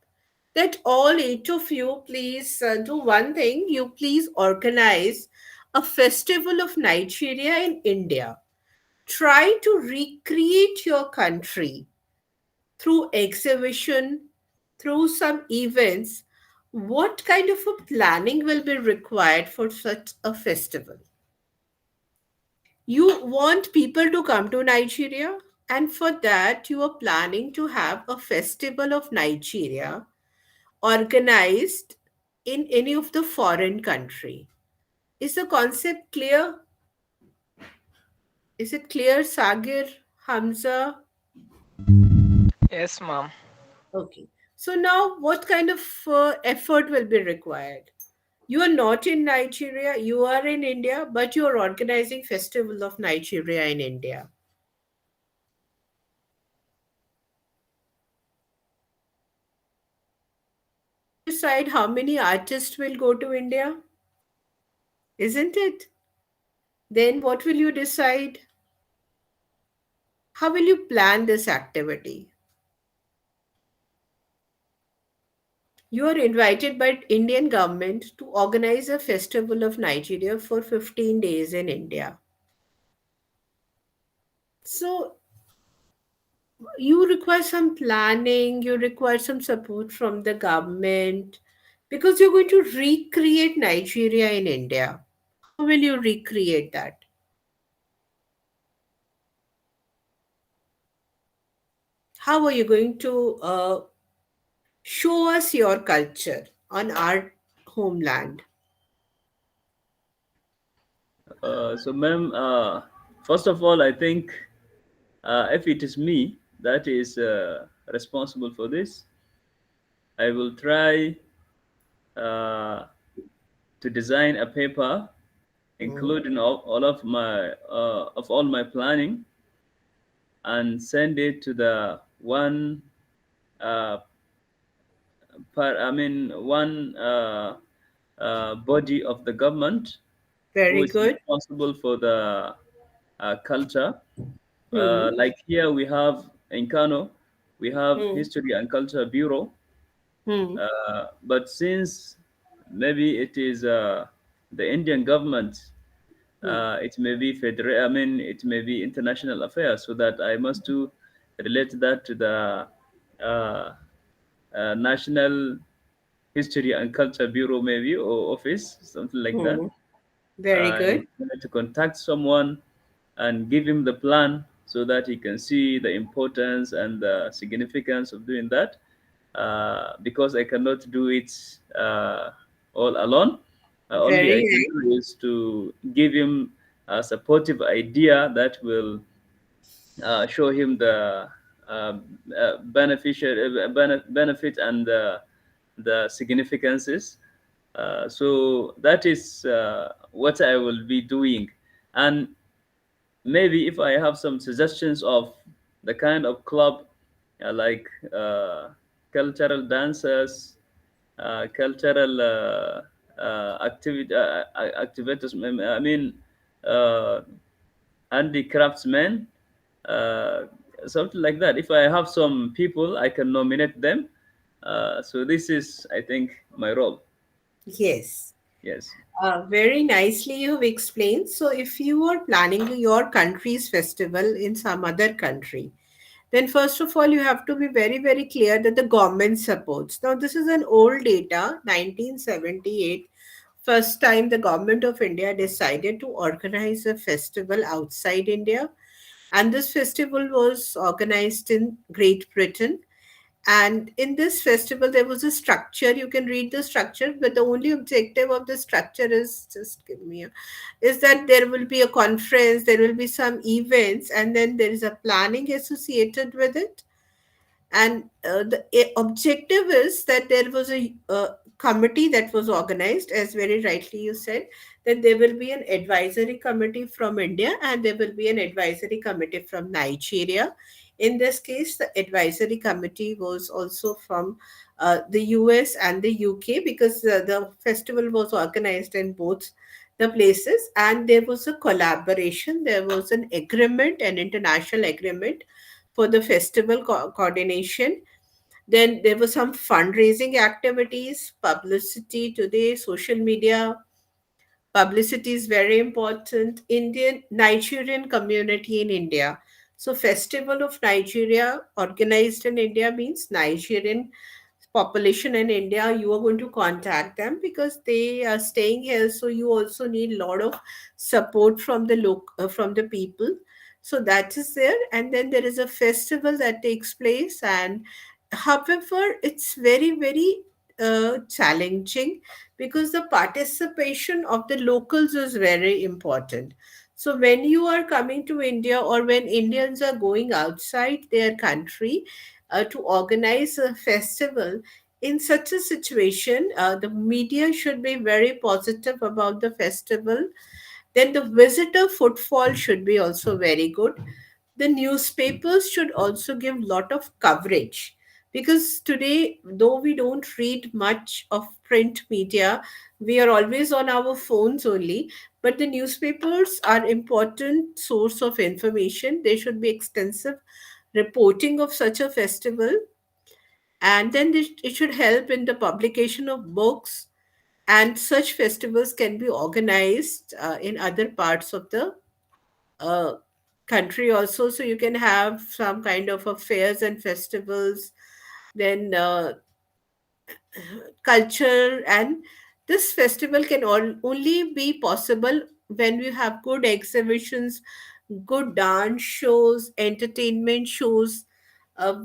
that all eight of you please do one thing, you please organize a festival of Nigeria in India. Try to recreate your country through exhibition, through some events. What kind of a planning will be required for such a festival? You want people to come to Nigeria, and for that you are planning to have a festival of Nigeria organized in any of the foreign country. Is the concept clear? Is it clear, Sagir, Hamza? Yes, ma'am. Okay. So now, what kind of effort will be required? You are not in Nigeria, you are in India, but you are organizing Festival of Nigeria in India. How will you decide how many artists will go to India? Isn't it? Then what will you decide? How will you plan this activity? You are invited by Indian government to organize a festival of Nigeria for 15 days in India. So you require some planning, you require some support from the government because you're going to recreate Nigeria in India. How will you recreate that? How are you going to show us your culture on our homeland? So, ma'am, first of all, I think if it is me that is responsible for this, I will try uh, to design a paper Mm. including all my planning and send it to the one uh, one body of the government who Very is good. responsible for the culture. Hmm. Like here we have in Kano, we have Hmm. History and Culture Bureau. Hmm. But since maybe it is the Indian government, Hmm. it may be federal. I mean, it may be international affairs. So that I must to relate that to the uh, National History and Culture Bureau, maybe, or office, something like that. Hmm. Very He good. to contact someone and give him the plan so that he can see the importance and the significance of doing that. Because I cannot do it all alone. Only I Very can nice. do is to give him a supportive idea that will show him the benefit and the significances. So that is what I will be doing. And maybe if I have some suggestions of the kind of club like cultural dancers, cultural activities, I mean, uh, handicraftsmen, uh, something like that. If I have some people, I can nominate them. So this is, I think, my role. Yes. Yes. Very nicely you have explained. So, if you are planning your country's festival in some other country, then first of all, you have to be very, very clear that the government supports. Now, this is an old data, 1978. First time the government of India decided to organize a festival outside India. And this festival was organized in Great Britain. And in this festival, there was a structure. You can read the structure, but the only objective of the structure is just give me a, is that there will be a conference, there will be some events, and then there is a planning associated with it. And the objective is that there was a committee that was organized, as very rightly you said, that there will be an advisory committee from India and there will be an advisory committee from Nigeria. In this case, the advisory committee was also from the US and the UK because the festival was organized in both the places, and there was a collaboration, there was an agreement, an international agreement for the festival coordination. Then there were some fundraising activities, publicity today, social media. Publicity is very important. Indian Nigerian community in India. So Festival of Nigeria organized in India means Nigerian population in India. You are going to contact them because they are staying here. So you also need a lot of support from the from the people. So that is there, and then there is a festival that takes place. And however, it's very very challenging because the participation of the locals is very important. So when you are coming to India, or when Indians are going outside their country to organize a festival, in such a situation, the media should be very positive about the festival. Then the visitor footfall should be also very good. The newspapers should also give lot of coverage, because today, though we don't read much of print media, we are always on our phones only. But the newspapers are important source of information. There should be extensive reporting of such a festival, and then it should help in the publication of books. And such festivals can be organized in other parts of the uh, country also. So you can have some kind of fairs and festivals, then culture. And this festival can only be possible when we have good exhibitions, good dance shows, entertainment shows,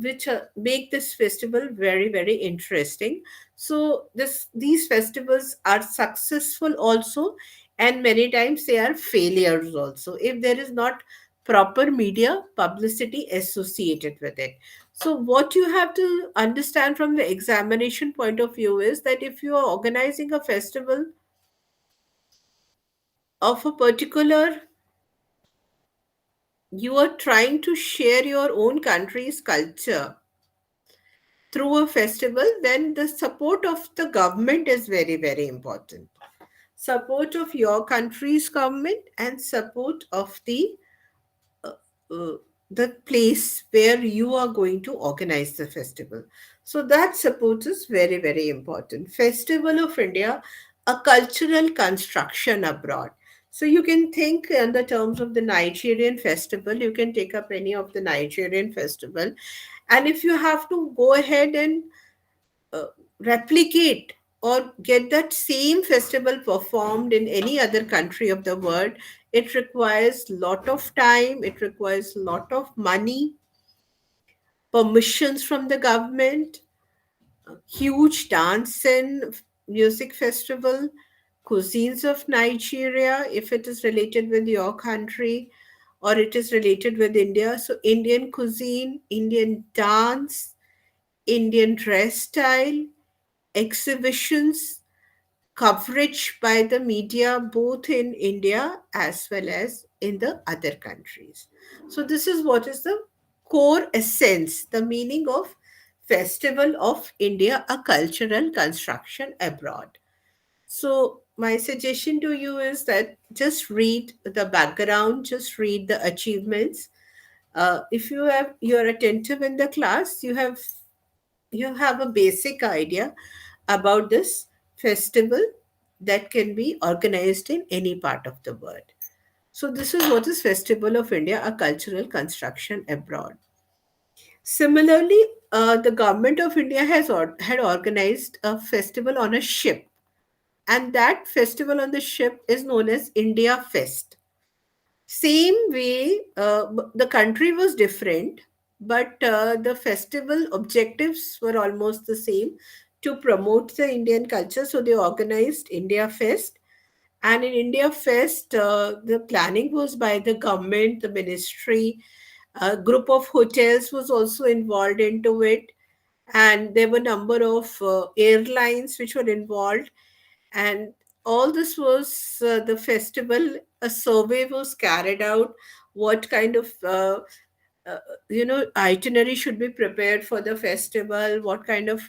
which make this festival very very interesting. So these festivals are successful also, and many times they are failures also if there is not proper media publicity associated with it. So what you have to understand from the examination point of view is that if you are organizing a festival of a particular, you are trying to share your own country's culture through a festival, then the support of the government is very, very important. Support of your country's government and support of uh, uh, the place where you are going to organize the festival. So that support is very, very important. Festival of India, a cultural construction abroad. So you can think in the terms of the Nigerian festival, you can take up any of the Nigerian festival. And if you have to go ahead and uh, replicate or get that same festival performed in any other country of the world, it requires lot of time, it requires lot of money, permissions from the government, huge dance and music festival, cuisines of Nigeria, if it is related with your country or it is related with India. So Indian cuisine, Indian dance, Indian dress style, exhibitions, coverage by the media both in India as well as in the other countries. So this is what is the core essence, the meaning of Festival of India, a cultural construction abroad. So my suggestion to you is that just read the background, just read the achievements. If you're attentive in the class, you have a basic idea about this festival that can be organized in any part of the world. So this is what is Festival of India, a cultural construction abroad. Similarly, the government of India had organized a festival on a ship, and that festival on the ship is known as India Fest. Same way, the country was different, but the festival objectives were almost the same, to promote the Indian culture. So they organized India Fest. And in India Fest, the planning was by the government, the ministry. A group of hotels was also involved into it. And there were number of airlines which were involved, and all this was the festival. A survey was carried out, what kind of uh, itinerary should be prepared for the festival, what kind of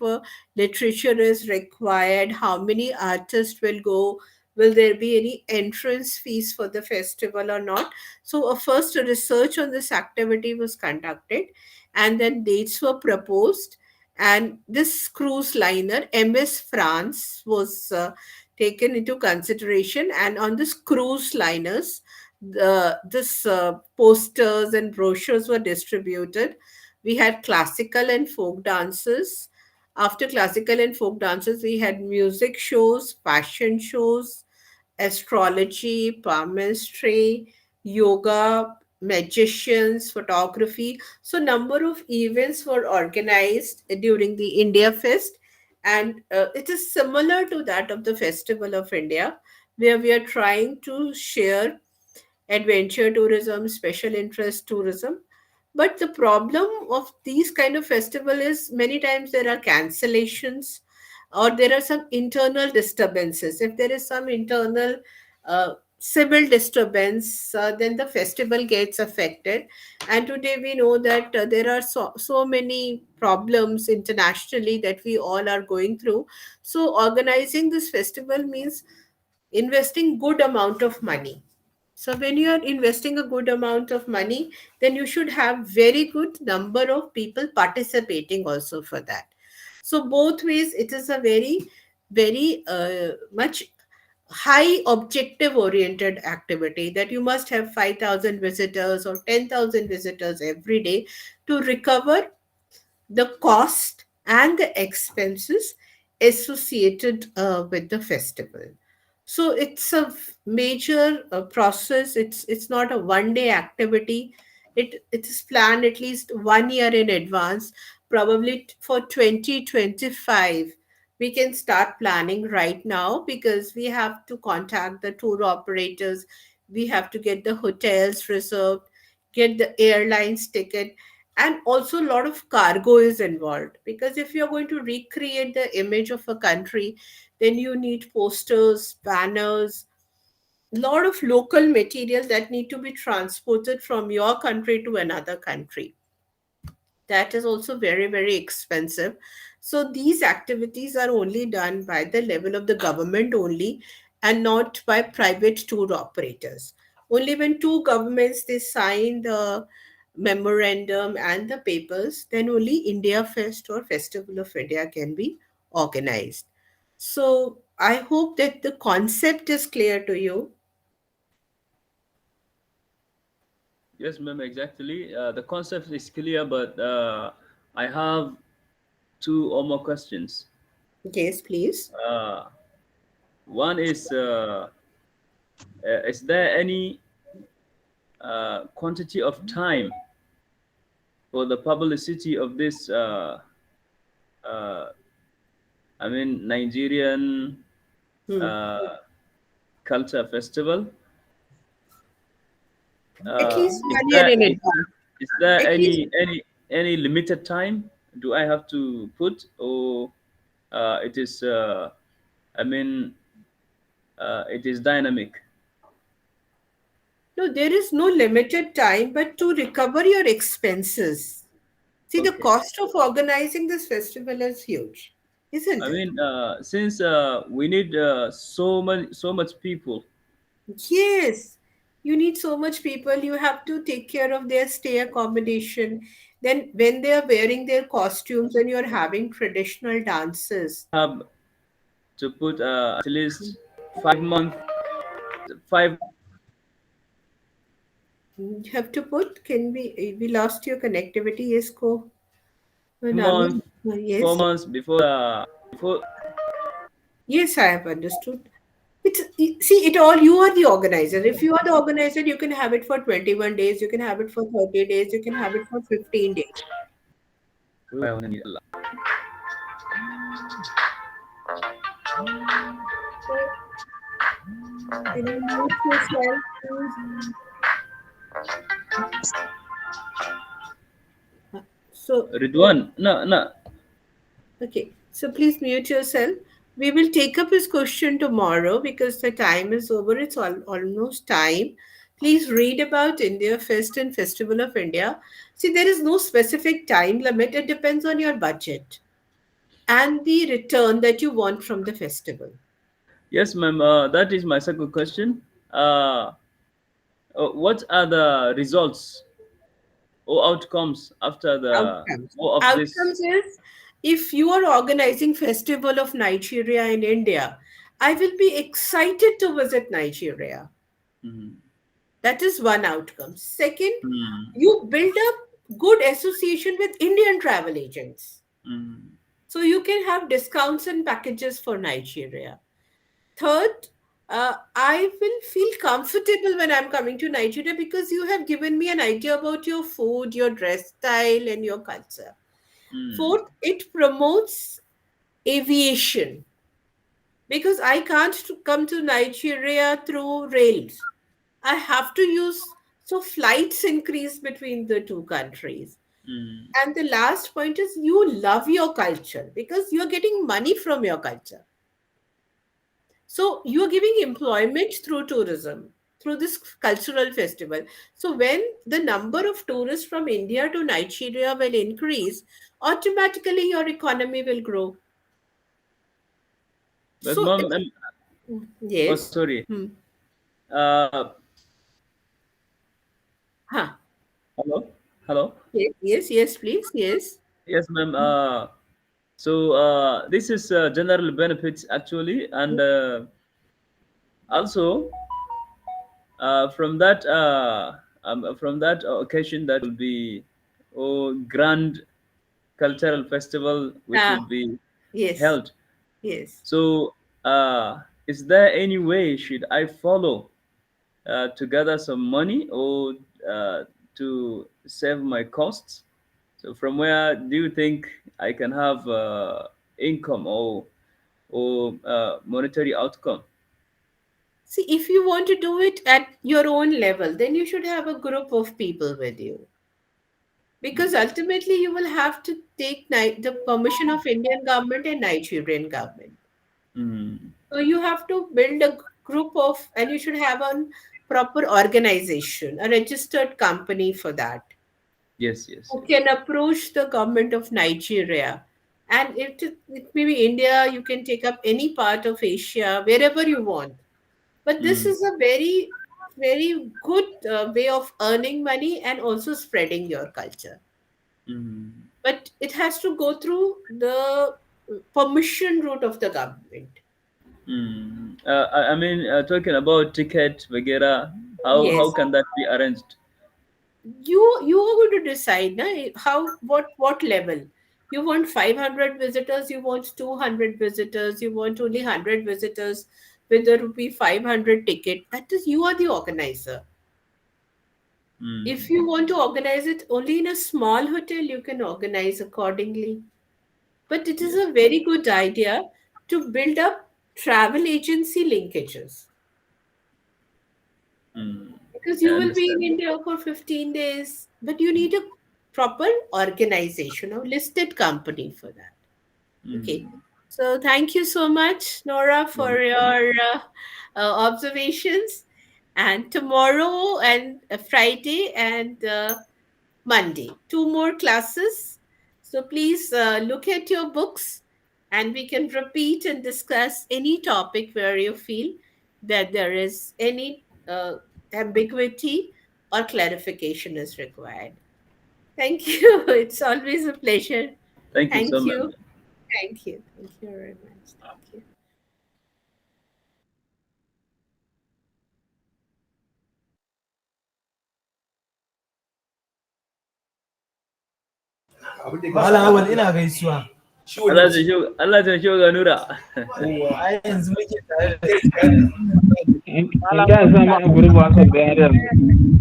literature is required, how many artists will go, will there be any entrance fees for the festival or not. So first a research on this activity was conducted, and then dates were proposed. And this cruise liner MS France was taken into consideration, and on this cruise liners, this posters and brochures were distributed. We had classical and folk dances. After classical and folk dances, we had music shows, fashion shows, astrology, palmistry, yoga, magicians, photography. So number of events were organized during the India Fest, and it is similar to that of the Festival of India, where we are trying to share adventure tourism, special interest tourism. But the problem of these kind of festival is many times there are cancellations or there are some internal disturbances. If there is some internal civil disturbance, then the festival gets affected. And today we know that there are so many problems internationally that we all are going through. So organizing this festival means investing good amount of money. So when you are investing a good amount of money, then you should have very good number of people participating also for that. So both ways, it is a very much high objective oriented activity, that you must have 5,000 visitors or 10,000 visitors every day to recover the cost and the expenses associated with the festival. So it's a major process. It's not a one day activity. It is planned at least 1 year in advance. Probably for 2025, we can start planning right now, because we have to contact the tour operators. We have to get the hotels reserved, get the airlines ticket, and also a lot of cargo is involved, because if you're going to recreate the image of a country, then you need posters, banners, a lot of local material that need to be transported from your country to another country. That is also very expensive. So these activities are only done by the level of the government only, and not by private tour operators. Only when two governments they sign the memorandum and the papers, then only India Fest or Festival of India can be organized. So I hope that the concept is clear to you. Yes, ma'am, exactly. The concept is clear, but I have two or more questions. Yes, please. Uh, One is there any quantity of time for the publicity of this, uh, I mean, Nigerian Hmm. uh, culture festival? At least Is 1 year there in is, advance. is there At least. any limited time do I have to put, or it is I mean it is dynamic? No, there is no limited time, but to recover your expenses. See, the Okay. cost of organizing this festival is huge, isn't I it? mean, since we need so much people. Yes, you need so much people. You have to take care of their stay accommodation. Then, when they are wearing their costumes and you're having traditional dances, Have to put at least 5 months, 5 months you have to put. Can we lost your connectivity? Yes, go. Nami. month, four Yes. months before. Yes, I have understood. See, it all, you are the organizer. If you are the organizer, you can have it for 21 days, you can have it for 30 days, you can have it for 15 days. So, can you mute yourself, please? So, Ridwan, no, no. okay. So please mute yourself. We will take up his question tomorrow because the time is over. It's almost time. Please read about India Fest and Festival of India. See, there is no specific time limit. It depends on your budget and the return that you want from the festival. Yes, ma'am. That is my second question. Uh, what are the results or outcomes after the Outcomes. war of this? Outcomes is, if you are organizing Festival of Nigeria in India, I will be excited to visit Nigeria. Mhm. That is one outcome. Second, Mm, you build up good association with Indian travel agents. mm, So you can have discounts and packages for Nigeria. Third, I will feel comfortable when I'm coming to Nigeria because you have given me an idea about your food, your dress style, and your culture. mm, Fourth, it promotes aviation because I can't come to Nigeria through rails. I have to use, so flights increase between the two countries. Mm. And the last point is you love your culture because you're getting money from your culture. So you're giving employment through tourism, through this cultural festival. So when the number of tourists from India to Nigeria will increase, automatically your economy will grow. But So mom, it's, oh yes. sorry. Hmm. Uh, Huh. hello, hello. Yes, yes, yes, please. Yes. Yes, ma'am. So this is general benefits actually, and also from that occasion, that will be grand cultural festival which will Ah, be yes. held. Yes. So is there any way should I follow to gather some money, or uh, to save my costs? So from where do you think I can have income, or monetary outcome? See, if you want to do it at your own level, then you should have a group of people with you. Because Mm. ultimately you will have to take the permission of Indian government and Nigerian government. Mm. So you have to build a group of, and you should have a proper organization, a registered company for that, Yes, yes, who yes. can approach the government of Nigeria. And it may be India, you can take up any part of Asia, wherever you want. But this Mm. is a very, very good way of earning money and also spreading your culture. Mm. But it has to go through the permission route of the government. Mm. I mean, talking about ticket, Vagera, how Yes, can that be arranged? you are going to decide na, how what level you want. 500 visitors, you want 200 visitors, you want only 100 visitors with the rupee 500 ticket. That is, you are the organizer. If Mm. you want to organize it only in a small hotel, you can organize accordingly. But it is Yes. a very good idea to build up travel agency linkages, Mm. because I you will be in understand. India for 15 days, but you need a proper organization or listed company for that. Okay. Mm. So thank you so much, Nora, You're for welcome. your observations. And tomorrow and Friday and Monday, two more classes. So please look at your books and we can repeat and discuss any topic where you feel that there is any ambiguity or clarification is required. Thank you. It's always a pleasure. Thank you so Thank much. you. Thank you. Thank you very much. Thank you. Malam Awal ina gaisuwa. Allah ta shi ga Nura. Yawwa, ai yanzu muke tare da kai. In ka samu a gurin WhatsApp da yaran.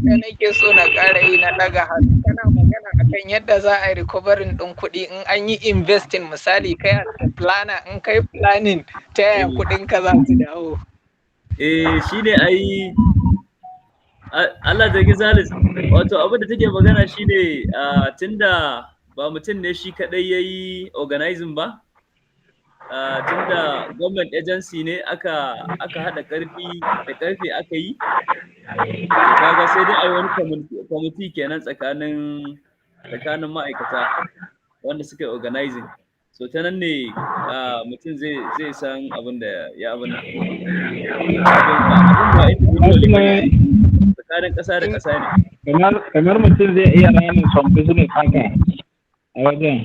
da nake so na ƙara yi na ɗaga hannu kana magana akan yadda za a yi recovering ɗin kuɗi in an yi investing misali kai as a planner in kai planning ta yaya kuɗin ka za su dawo. Shine ai Allah ta Salis. Wato abin da take magana shine tunda ba mutum ne shi kadai yayi organizing ba, tunda government agency ne aka hada karfi da karfe aka yi, to kaga sai dai ai wani committee kenan tsakanin ma'aikata wanda suka yi organizing. So ta nan ne mutum zai san abin da ya abin nan. Abin ba individually bane, ai tsakanin ƙasa da ƙasa ne. Kamar mutum zai iya ranar son business haka a wajen.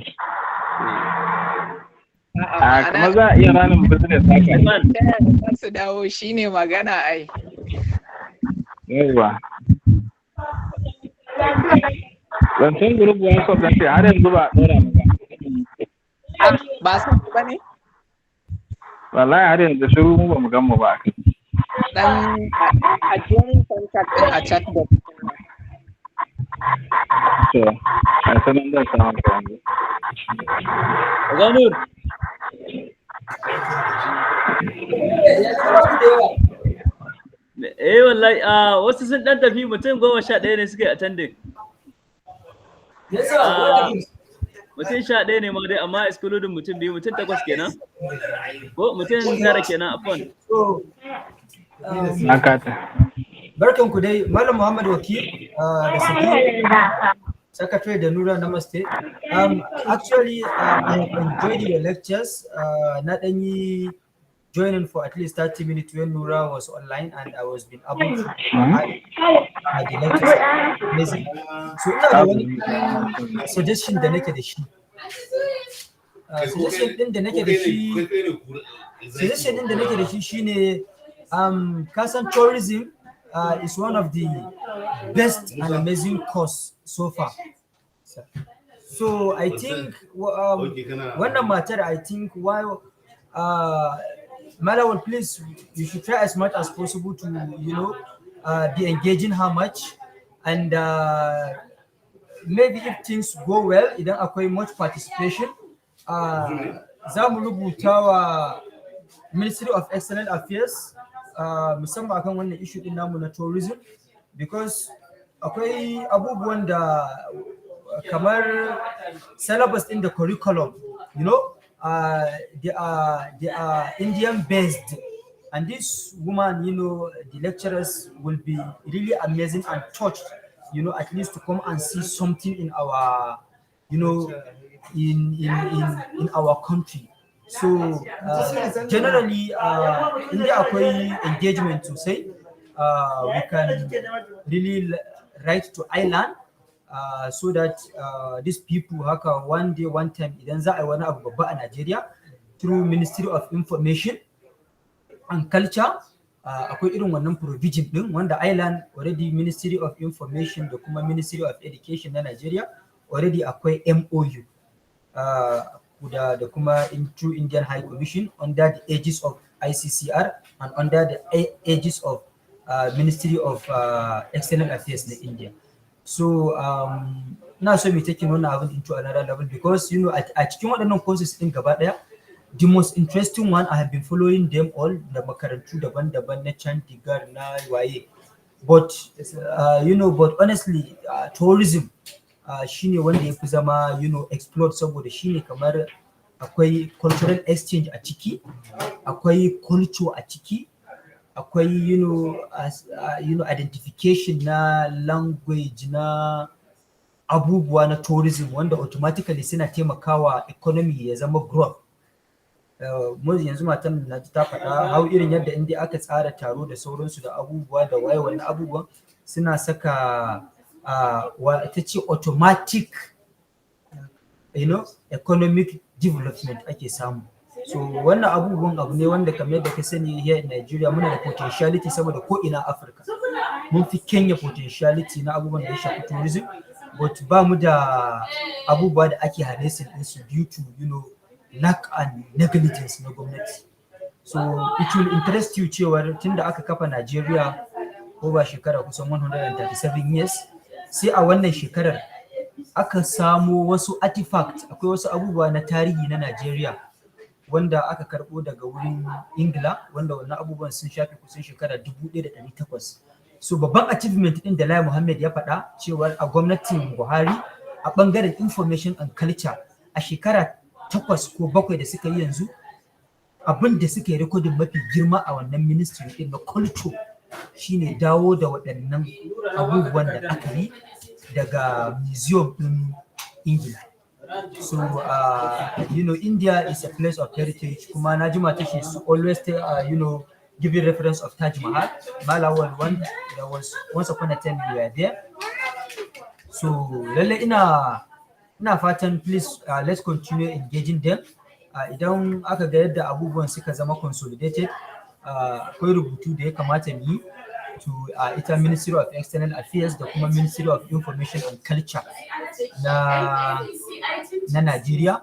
A kamar za a iya ranar business haka. Salman, Ta yaya za su dawo shine magana ai. Yawwa. Wancan group WhatsApp da ke har yanzu ba a ɗora mu ba. Ba san ba ne? Wallahi har yanzu shiru mu ba mu gan mu ba. Dan a join contact ɗin a chat box. To, a sanan zan samu ka yanzu. Zanur, wallahi wasu sun dan tafi mutum 11 ne suka yi attending. Yes, sir. What is Mutum 11 ne ma dai amma excluding mutum 2 mutum 8 kenan. Ko mutum 9 kenan afwan. So, Nakata. barkan ku dai Malam Muhammad Wakil da Sadiq Secretary da Nura Namaste. Actually, I have enjoyed your lectures. Na dan yi joining for at least 30 minutes when Nura was online and I was being able to the lectures. Amazing. So ina da wani suggestion da nake da shi. Suggestion din da nake da shi shine kasan tourism is one of the best and amazing course so far. So I think wannan matter, I think while Malawal, please, you should try as much as possible to, be engaging her much, and maybe if things go well, idan akwai much participation, za mu rubuta wa Ministry of External Affairs musamman akan wannan issue din namu na tourism, because akwai abubuwan da kamar syllabus in the curriculum, they are Indian based, and this woman, the lecturers will be really amazing and touched, at least to come and see something in our, in our country. So generally, India akwai engagement to say we can really write to Ireland so that these people haka one day one time idan za a yi wani abu babba a Nigeria through Ministry of Information and Culture akwai irin wannan provision din wanda Ireland already Ministry of Information da kuma Ministry of Education na Nigeria already akwai MOU da kuma through Indian High Commission under the aegis of ICCR and under the aegis of Ministry of External Affairs na India. So na so me taking wannan abin into another level because a cikin waɗannan courses din gaba ɗaya, the most interesting one I have been following them all da makarantu daban-daban na Chandigarh na waye, but but honestly tourism shine wanda ya fi zama explored saboda shine kamar akwai cultural exchange a ciki, akwai culture a ciki, akwai identification na language na abubuwa na tourism wanda automatically suna taimakawa economy ya zama growth. Yanzu matan na ta faɗa hau irin yadda inda aka tsara taro da sauransu da abubuwa da waye wannan abubuwan suna saka ta ce automatic economic development ake samu. So wannan abubuwan abu ne wanda kamar yadda ka sani here in Nigeria muna da potentiality saboda ko ina Africa mun fi Kenya potentiality na abubuwan da ya shafi tourism, but ba mu da abubuwa da ake harnessing su due to lack and negligence na gwamnati. So it will interest you cewa tunda aka kafa Nigeria over shekara kusan 137 years, sai a wannan shekarar aka samo wasu artifact, akwai wasu abubuwa na tarihi na Nigeria wanda aka karbo daga wurin Ingila, wanda wannan abubuwan sun shafi kusan shekara 1800. So babban achievement din da Lai Muhammad ya faɗa cewa a gwamnatin Buhari a bangaren information and culture a shekara 8 ko 7 da suka yi yanzu, abin da suka yi recording mafi girma a wannan ministry din na culture shine dawo da waɗannan abubuwan da aka yi daga museum din Ingila. So India is a place of heritage. Kuma Najima Tashi is always giving reference of Taj Mahal. Malawal one, there was once upon a time we were there. So lalle ina fatan please let's continue engaging them. Idan aka ga yadda abubuwan suka zama consolidated, akwai rubutu da ya kamata mu yi to ita Ministry of External Affairs da kuma Ministry of Information and Culture na Nigeria,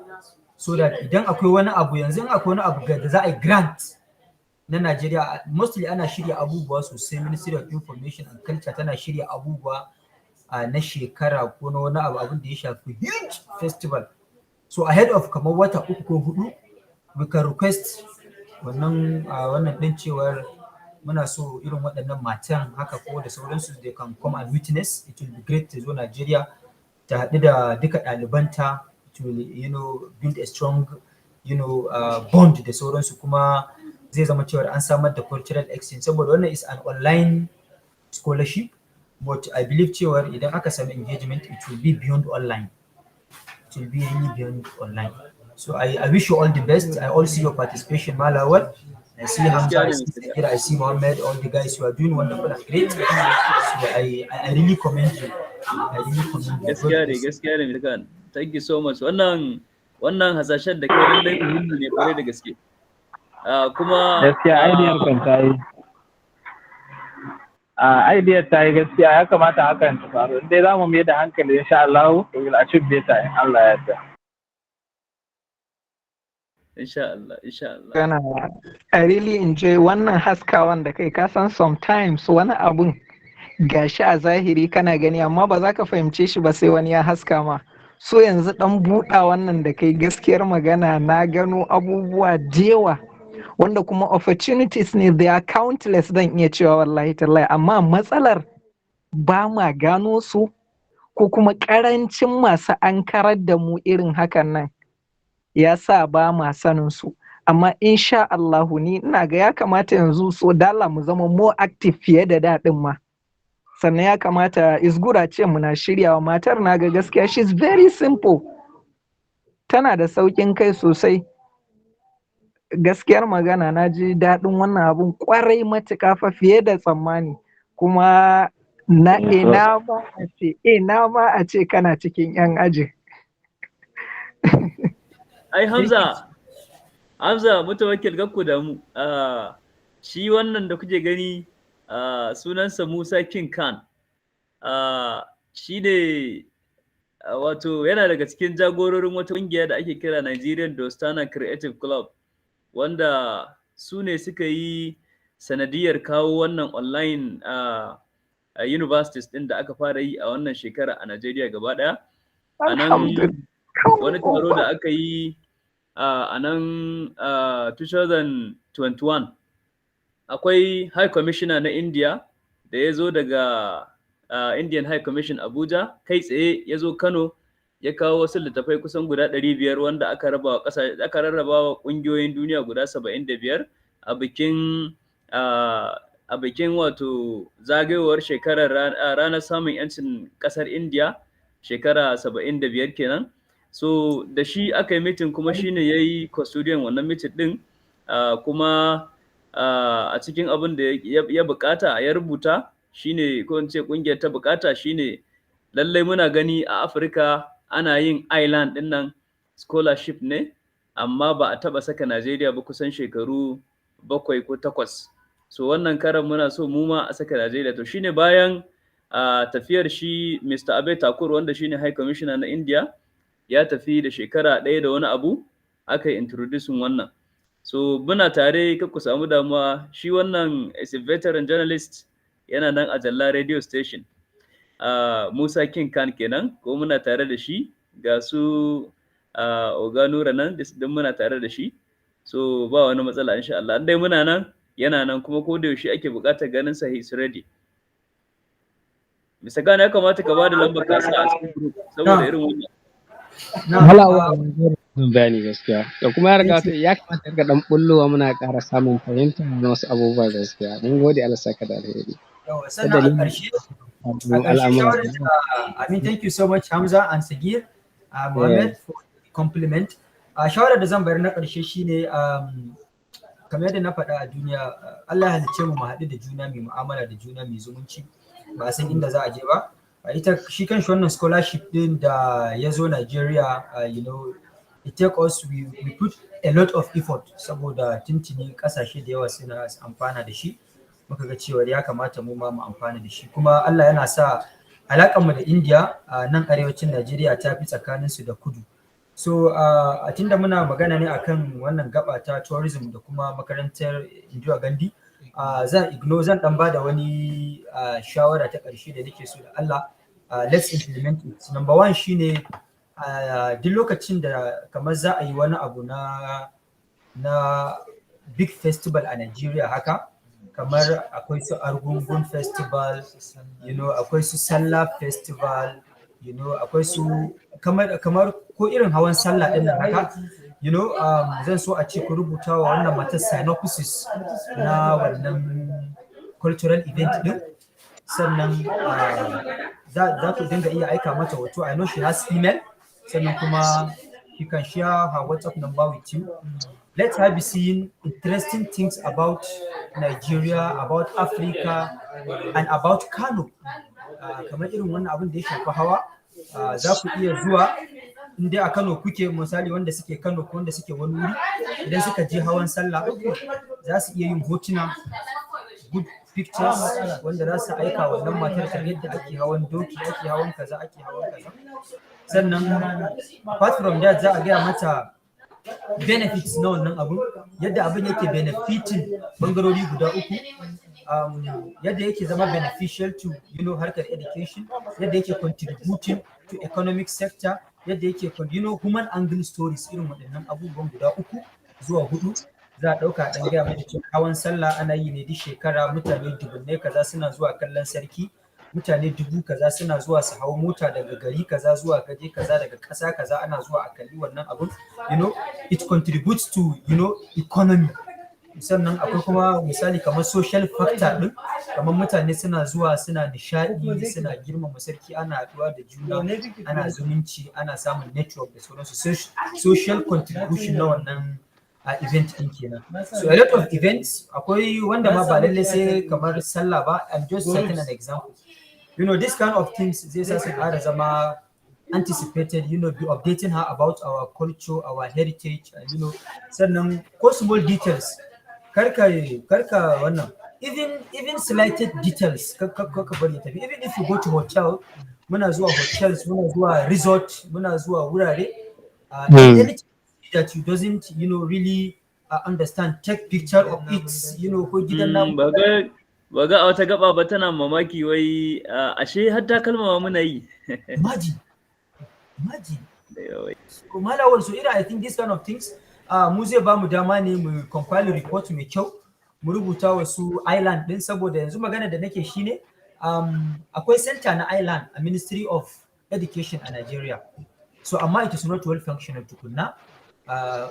so that idan akwai wani abu yanzu akwai wani abu da za a yi grant na Nigeria, mostly ana shirya abubuwa sosai. Ministry of Information and Culture tana shirya abubuwa na shekara ko na wani abin da ya shafi huge festival. So ahead of kamar wata 3 ko 4 we can request wannan din cewar muna so irin waɗannan matan haka ko da sauransu they can come and witness. It will be great to zo Nigeria ta haɗu da duka ɗalibanta, it will build a strong bond da sauransu, kuma zai zama cewa an samar da cultural exchange saboda wannan is an online scholarship, but I believe cewa idan aka sami engagement it will be beyond online. It will be really beyond online. So I wish you all the best. I all see your participation, Malawat. I see Hamza, I see Sakir, I see Mohammed, all the guys who are doing wonderful and great. So I really commend you. I really commend you. Gaskiya ne Mr. Khan. Thank you so much. Wannan hasashen da kai lallai muhimmi ne kwarai da gaske. Kuma gaskiya idea kan ta yi. Idea ta yi gaskiya, ya kamata hakan ta faru. Indai za mu mai da hankali insha Allah, we will achieve better in Allah ya yarda. Insha Allah. Kana, I really enjoy wannan haskawan da kai, kasan sometimes wani abun gashi a zahiri kana gani amma ba za ka fahimce shi ba sai wani ya haska ma. So yanzu dan buɗa wannan da kai, gaskiyar magana na gano abubuwa dewa wanda kuma opportunities ne, they are countless, zan iya cewa wallahi tallahi, amma matsalar ba ma gano su ko kuma karancin masu ankarar da mu irin hakan nan ya sa ba ma sanin su. Amma insha Allahu ni ina ga ya kamata yanzu so dala mu zama more active fiye da daɗin ma. Sannan ya kamata isgura ce muna shiryawa matar, na ga gaskiya she's very simple, tana da saukin kai sosai. Gaskiyar magana na ji daɗin wannan abun kwarai matuƙa fa fiye da tsammani, kuma ina ma a ce kana cikin 'yan aji. Ai Hamza mutawakkil gakku da mu. Shi wannan da kuke gani sunansa Musa King Khan. Shi ne wato yana daga cikin jagororin wata ƙungiya da ake kira Nigerian Dostana Creative Club, wanda su ne suka yi sanadiyar kawo wannan online universities ɗin da aka fara yi a wannan shekara a Najeriya gaba ɗaya. A nan wani taro da aka yi a nan 2021, akwai High Commissioner na India da ya zo daga Indian High Commission Abuja, kai tsaye ya zo Kano ya kawo wasu littattafai kusan guda 500 wanda aka rarraba wa ƙungiyoyin duniya guda 75 a bikin wato zagayowar shekarar ranar samun 'yancin ƙasar India shekara 75 kenan. So da shi aka yi mitin, kuma shi ne ya yi custodian wannan mitin ɗin, kuma a cikin abin da ya bukata ya rubuta shi ne, ko in ce ƙungiyar ta bukata shi ne, lallai muna gani a Afirka ana yin island ɗin nan scholarship ne, amma ba a taɓa saka Najeriya ba kusan shekaru 7 ko 8. So wannan karan muna so mu ma a saka Najeriya. To shine bayan tafiyar shi Mr. Abe Thakur, wanda shine High Commissioner na India, ya tafi da shekara 1 da wani abu aka yi introducing wannan. So muna tare, kar ku samu damuwa, shi wannan is a veteran journalist, yana nan a Jalla radio station. Musa King Khan kenan, ko muna tare da shi, ga su Oga Nura nan don muna tare da shi. So ba wani matsala insha Allah, dai muna nan, yana nan, kuma ko da yaushe ake buƙatar ganin sa, he is ready. Mr. Khan, ya kamata ka ba da lambar kasa a cikin group saboda irin wannan. Bayani gaskiya, da kuma ya kamata ga dan bullowa muna ƙara samun fahimta na wasu abubuwa gaskiya. Mun gode, Allah saka da alheri. Sannan a ƙarshe thank you so much Hamza and Sagir, Mohammed, for the compliment. Shawarar da zan bayar na ƙarshe shine kamar yadda na faɗa a duniya, Allah ya halicce mu haɗu da juna, mai mu'amala da juna, mai zumunci, ba a san inda za a je ba. Ita shi kan shi wannan scholarship din da ya zo Nigeria, it take us, we put a lot of effort saboda tuntuni kasashe da yawa suna amfana da shi, muka ga cewa ya kamata mu ma mu amfana da shi. Kuma Allah yana sa alaƙar mu da India nan arewacin Nigeria ta fi tsakanin su da kudu. So a tunda muna magana ne akan wannan gaba ta tourism da kuma makarantar Indira Gandhi, zan dan bada wani shawara ta ƙarshe da nake so da Allah, let's implement it. Number one shine duk lokacin da kamar za a yi wani abu na big festival a Nigeria haka, kamar akwai su Argungun Festival, akwai su Sallah Festival, akwai su kamar ko irin hawan sallah din nan haka, zan so a ce ku rubuta wa wannan matar synopsis na wannan cultural event din, sannan za ku dinga iya aika mata hoto. I know she has email, sannan kuma you can share her WhatsApp number with you. Let her be seeing interesting things about Nigeria, about Africa, and about Kano. Kamar irin wannan abin da ya shafi hawa, za ku iya zuwa inda a Kano kuke, misali wanda suke Kano ko wanda suke wani wuri, idan suka je hawan sallah za su iya yin hotuna, good pictures, wanda za su aika wannan matar ta yadda ake hawan doki, ake hawan kaza, ake hawan kaza. Sannan apart from that za a gaya mata benefits na wannan abun, yadda abin yake benefiting bangarori guda uku, yadda yake zama beneficial to harkar education, yadda yake contributing to economic sector, yadda yake human angle stories, irin waɗannan abubuwan guda uku zuwa hudu za a ɗauka ɗan gaya mata cewa hawan sallah ana yi ne duk shekara, mutane dubunnai kaza suna zuwa kallon sarki, mutane dubu kaza suna zuwa su hau mota daga gari kaza zuwa gaje kaza, daga ƙasa kaza ana zuwa a kalli wannan abun, it contributes to economy. Sannan akwai kuma misali kamar social factor din, kamar mutane suna zuwa suna nishadi, suna girmama sarki, ana haɗuwa da juna, ana zumunci, ana samun network da sauransu, social contribution na wannan event din kenan. So a lot of events, akwai wanda ma ba lalle sai kamar sallah ba. I'm just setting an example. This kind of things zai sa su ƙara zama anticipated, be updating her about our culture, our heritage, sannan ko small details, karka wannan, even slighted details karka bari ya tafi. Even if you go to hotel, muna zuwa hotels, muna zuwa resort, muna zuwa wurare, anything that you doesn't really understand, take picture of it, ko gidan namu ba ga wata gaba ba tana mamaki wai ashe har takalma muna yi. Imagine. Malawar, so I think this kind of things mu zai ba mu dama ne mu compile report mai kyau, mu rubuta wasu island din, saboda yanzu magana da nake shine akwai center na island a Ministry of Education a Nigeria, so amma it is not well functional tukunna.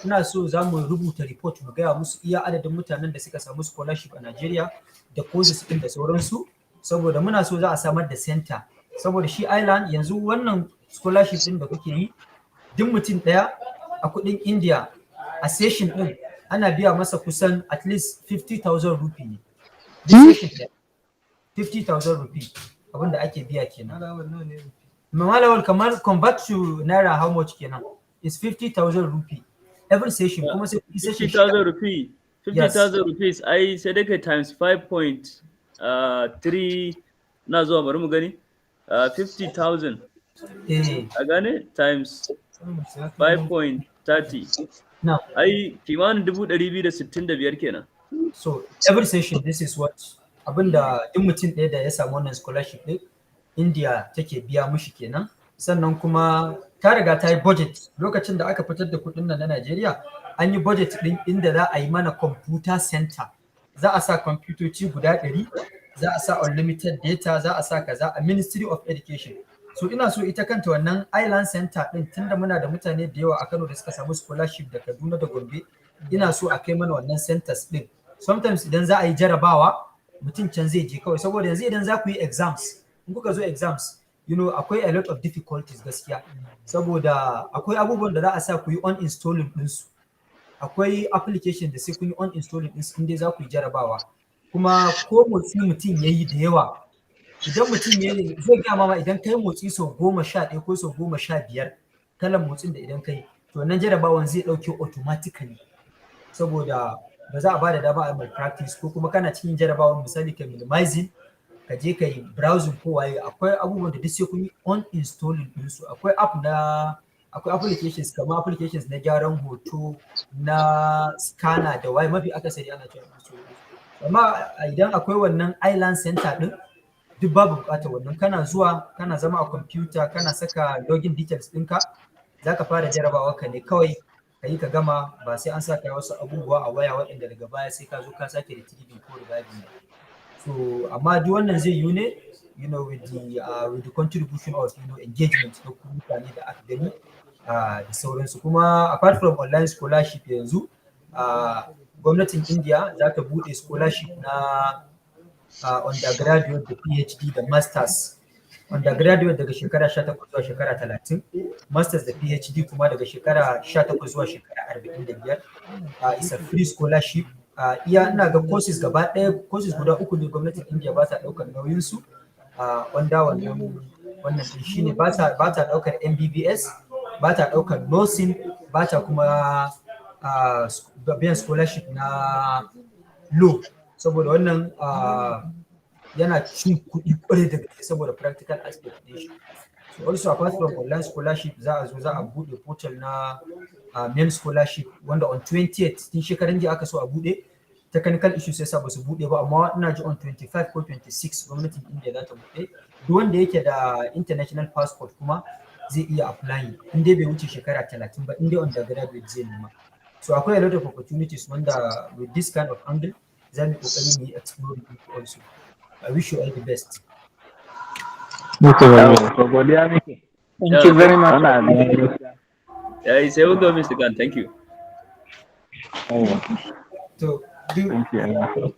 Ina so za mu rubuta report mu gaya musu iya adadin mutanen da suka samu scholarship a Nigeria da courses din da sauransu, saboda muna so za a samar da center, saboda shi island yanzu wannan scholarship din da kuke yi, duk mutum daya a kudin India a session din ana biya masa kusan at least 50,000 rupee ne. This session 50,000 rupee abinda ake biya kenan. Malawal, kamar convert to naira how much kenan? It's 50,000 rupee every session. Kuma sai 50,000 rupee. 50,000 rupees ai sai dai kai times 5.3 na zuwa bari mu gani. 50,000 a gane times 5.30 now ai kimanin 265 kenan. So every session this is what abinda duk mutum ɗaya da ya samu wannan scholarship ɗin India take biya mushi kenan. Sannan kuma ta riga ta yi budget lokacin da aka fitar da kuɗin nan na Najeriya, an yi budget ɗin inda za a yi mana computer center, za a sa kwamfutoci guda 100, za a sa unlimited data, za a sa kaza a Ministry of Education. So ina so ita kanta wannan island center ɗin, tunda muna da mutane da yawa a Kano da suka samu scholarship da Kaduna da Gombe, ina so a kai mana wannan centers ɗin. Sometimes idan za a yi jarabawa mutum can zai je kawai, saboda yanzu idan za ku yi exams, in kuka zo exams, akwai a lot of difficulties gaskiya, saboda akwai abubuwan da za a sa ku yi uninstalling ɗinsu, akwai application da sai kun yi uninstalling ɗinsu inda za ku yi jarabawa, kuma ko motsi mutum ya yi da yawa, idan mutum ya yi zai gaya mama idan kai motsi sau 11 ko sau 15 kalan motsin da idan kai, to nan jarabawan zai ɗauke automatically, saboda ba za a ba da dama a mai practice, ko kuma kana cikin jarabawan misali ka minimizing ka je ka yi browsing ko waye, akwai abubuwan da duk sai kun yi uninstalling ɗinsu. Akwai akwai applications kamar applications na gyaran hoto, na scanner da waye, mafi akasari ana cewa su. Amma idan akwai wannan island center din, duk babu bukatar wannan, kana zuwa kana zama a computer kana saka login details ɗinka, za ka fara jarabawa ka ne kawai, ka yi ka gama ba sai an sa kai wasu abubuwa a waya waɗanda daga baya sai ka zo ka sake retrieving ko reviving ba. So amma duk wannan zai yi ne with the contribution of engagement na mutane da aka gani da sauransu. Kuma apart from online scholarship yanzu gwamnatin India za ta buɗe scholarship na undergraduate da PhD da masters. Undergraduate daga shekara 18 zuwa shekara 30, masters da PhD kuma daga shekara 18 zuwa shekara 45. It's a free scholarship. Iya ina ga courses gaba ɗaya courses guda 3 ne gwamnatin India ba ta ɗaukar nauyin su wanda wannan din shine ba ta ɗaukar MBBS, ba ta ɗaukar nursing, ba ta kuma biyan scholarship na law, saboda wannan yana cin kuɗi ƙwarai da gaske saboda practical aspect ɗin shi. So also apart from online scholarship za a buɗe portal na main scholarship wanda on 20th tun shekaran jiya aka so a buɗe, technical issues yasa ba su buɗe ba, amma ina ji on 25 ko 26 gwamnatin India za ta buɗe. Duk wanda yake da international passport kuma zai iya applying in dai bai wuce shekara 30 ba, in dai undergraduate zai nema. So akwai a lot of opportunities wanda with this kind of angle za mu kokari mu yi exploring it also. I wish you all the best. Thank you very much. Thank you very much. Yeah, it's a good Mr. Khan. Thank you. So, Thank you.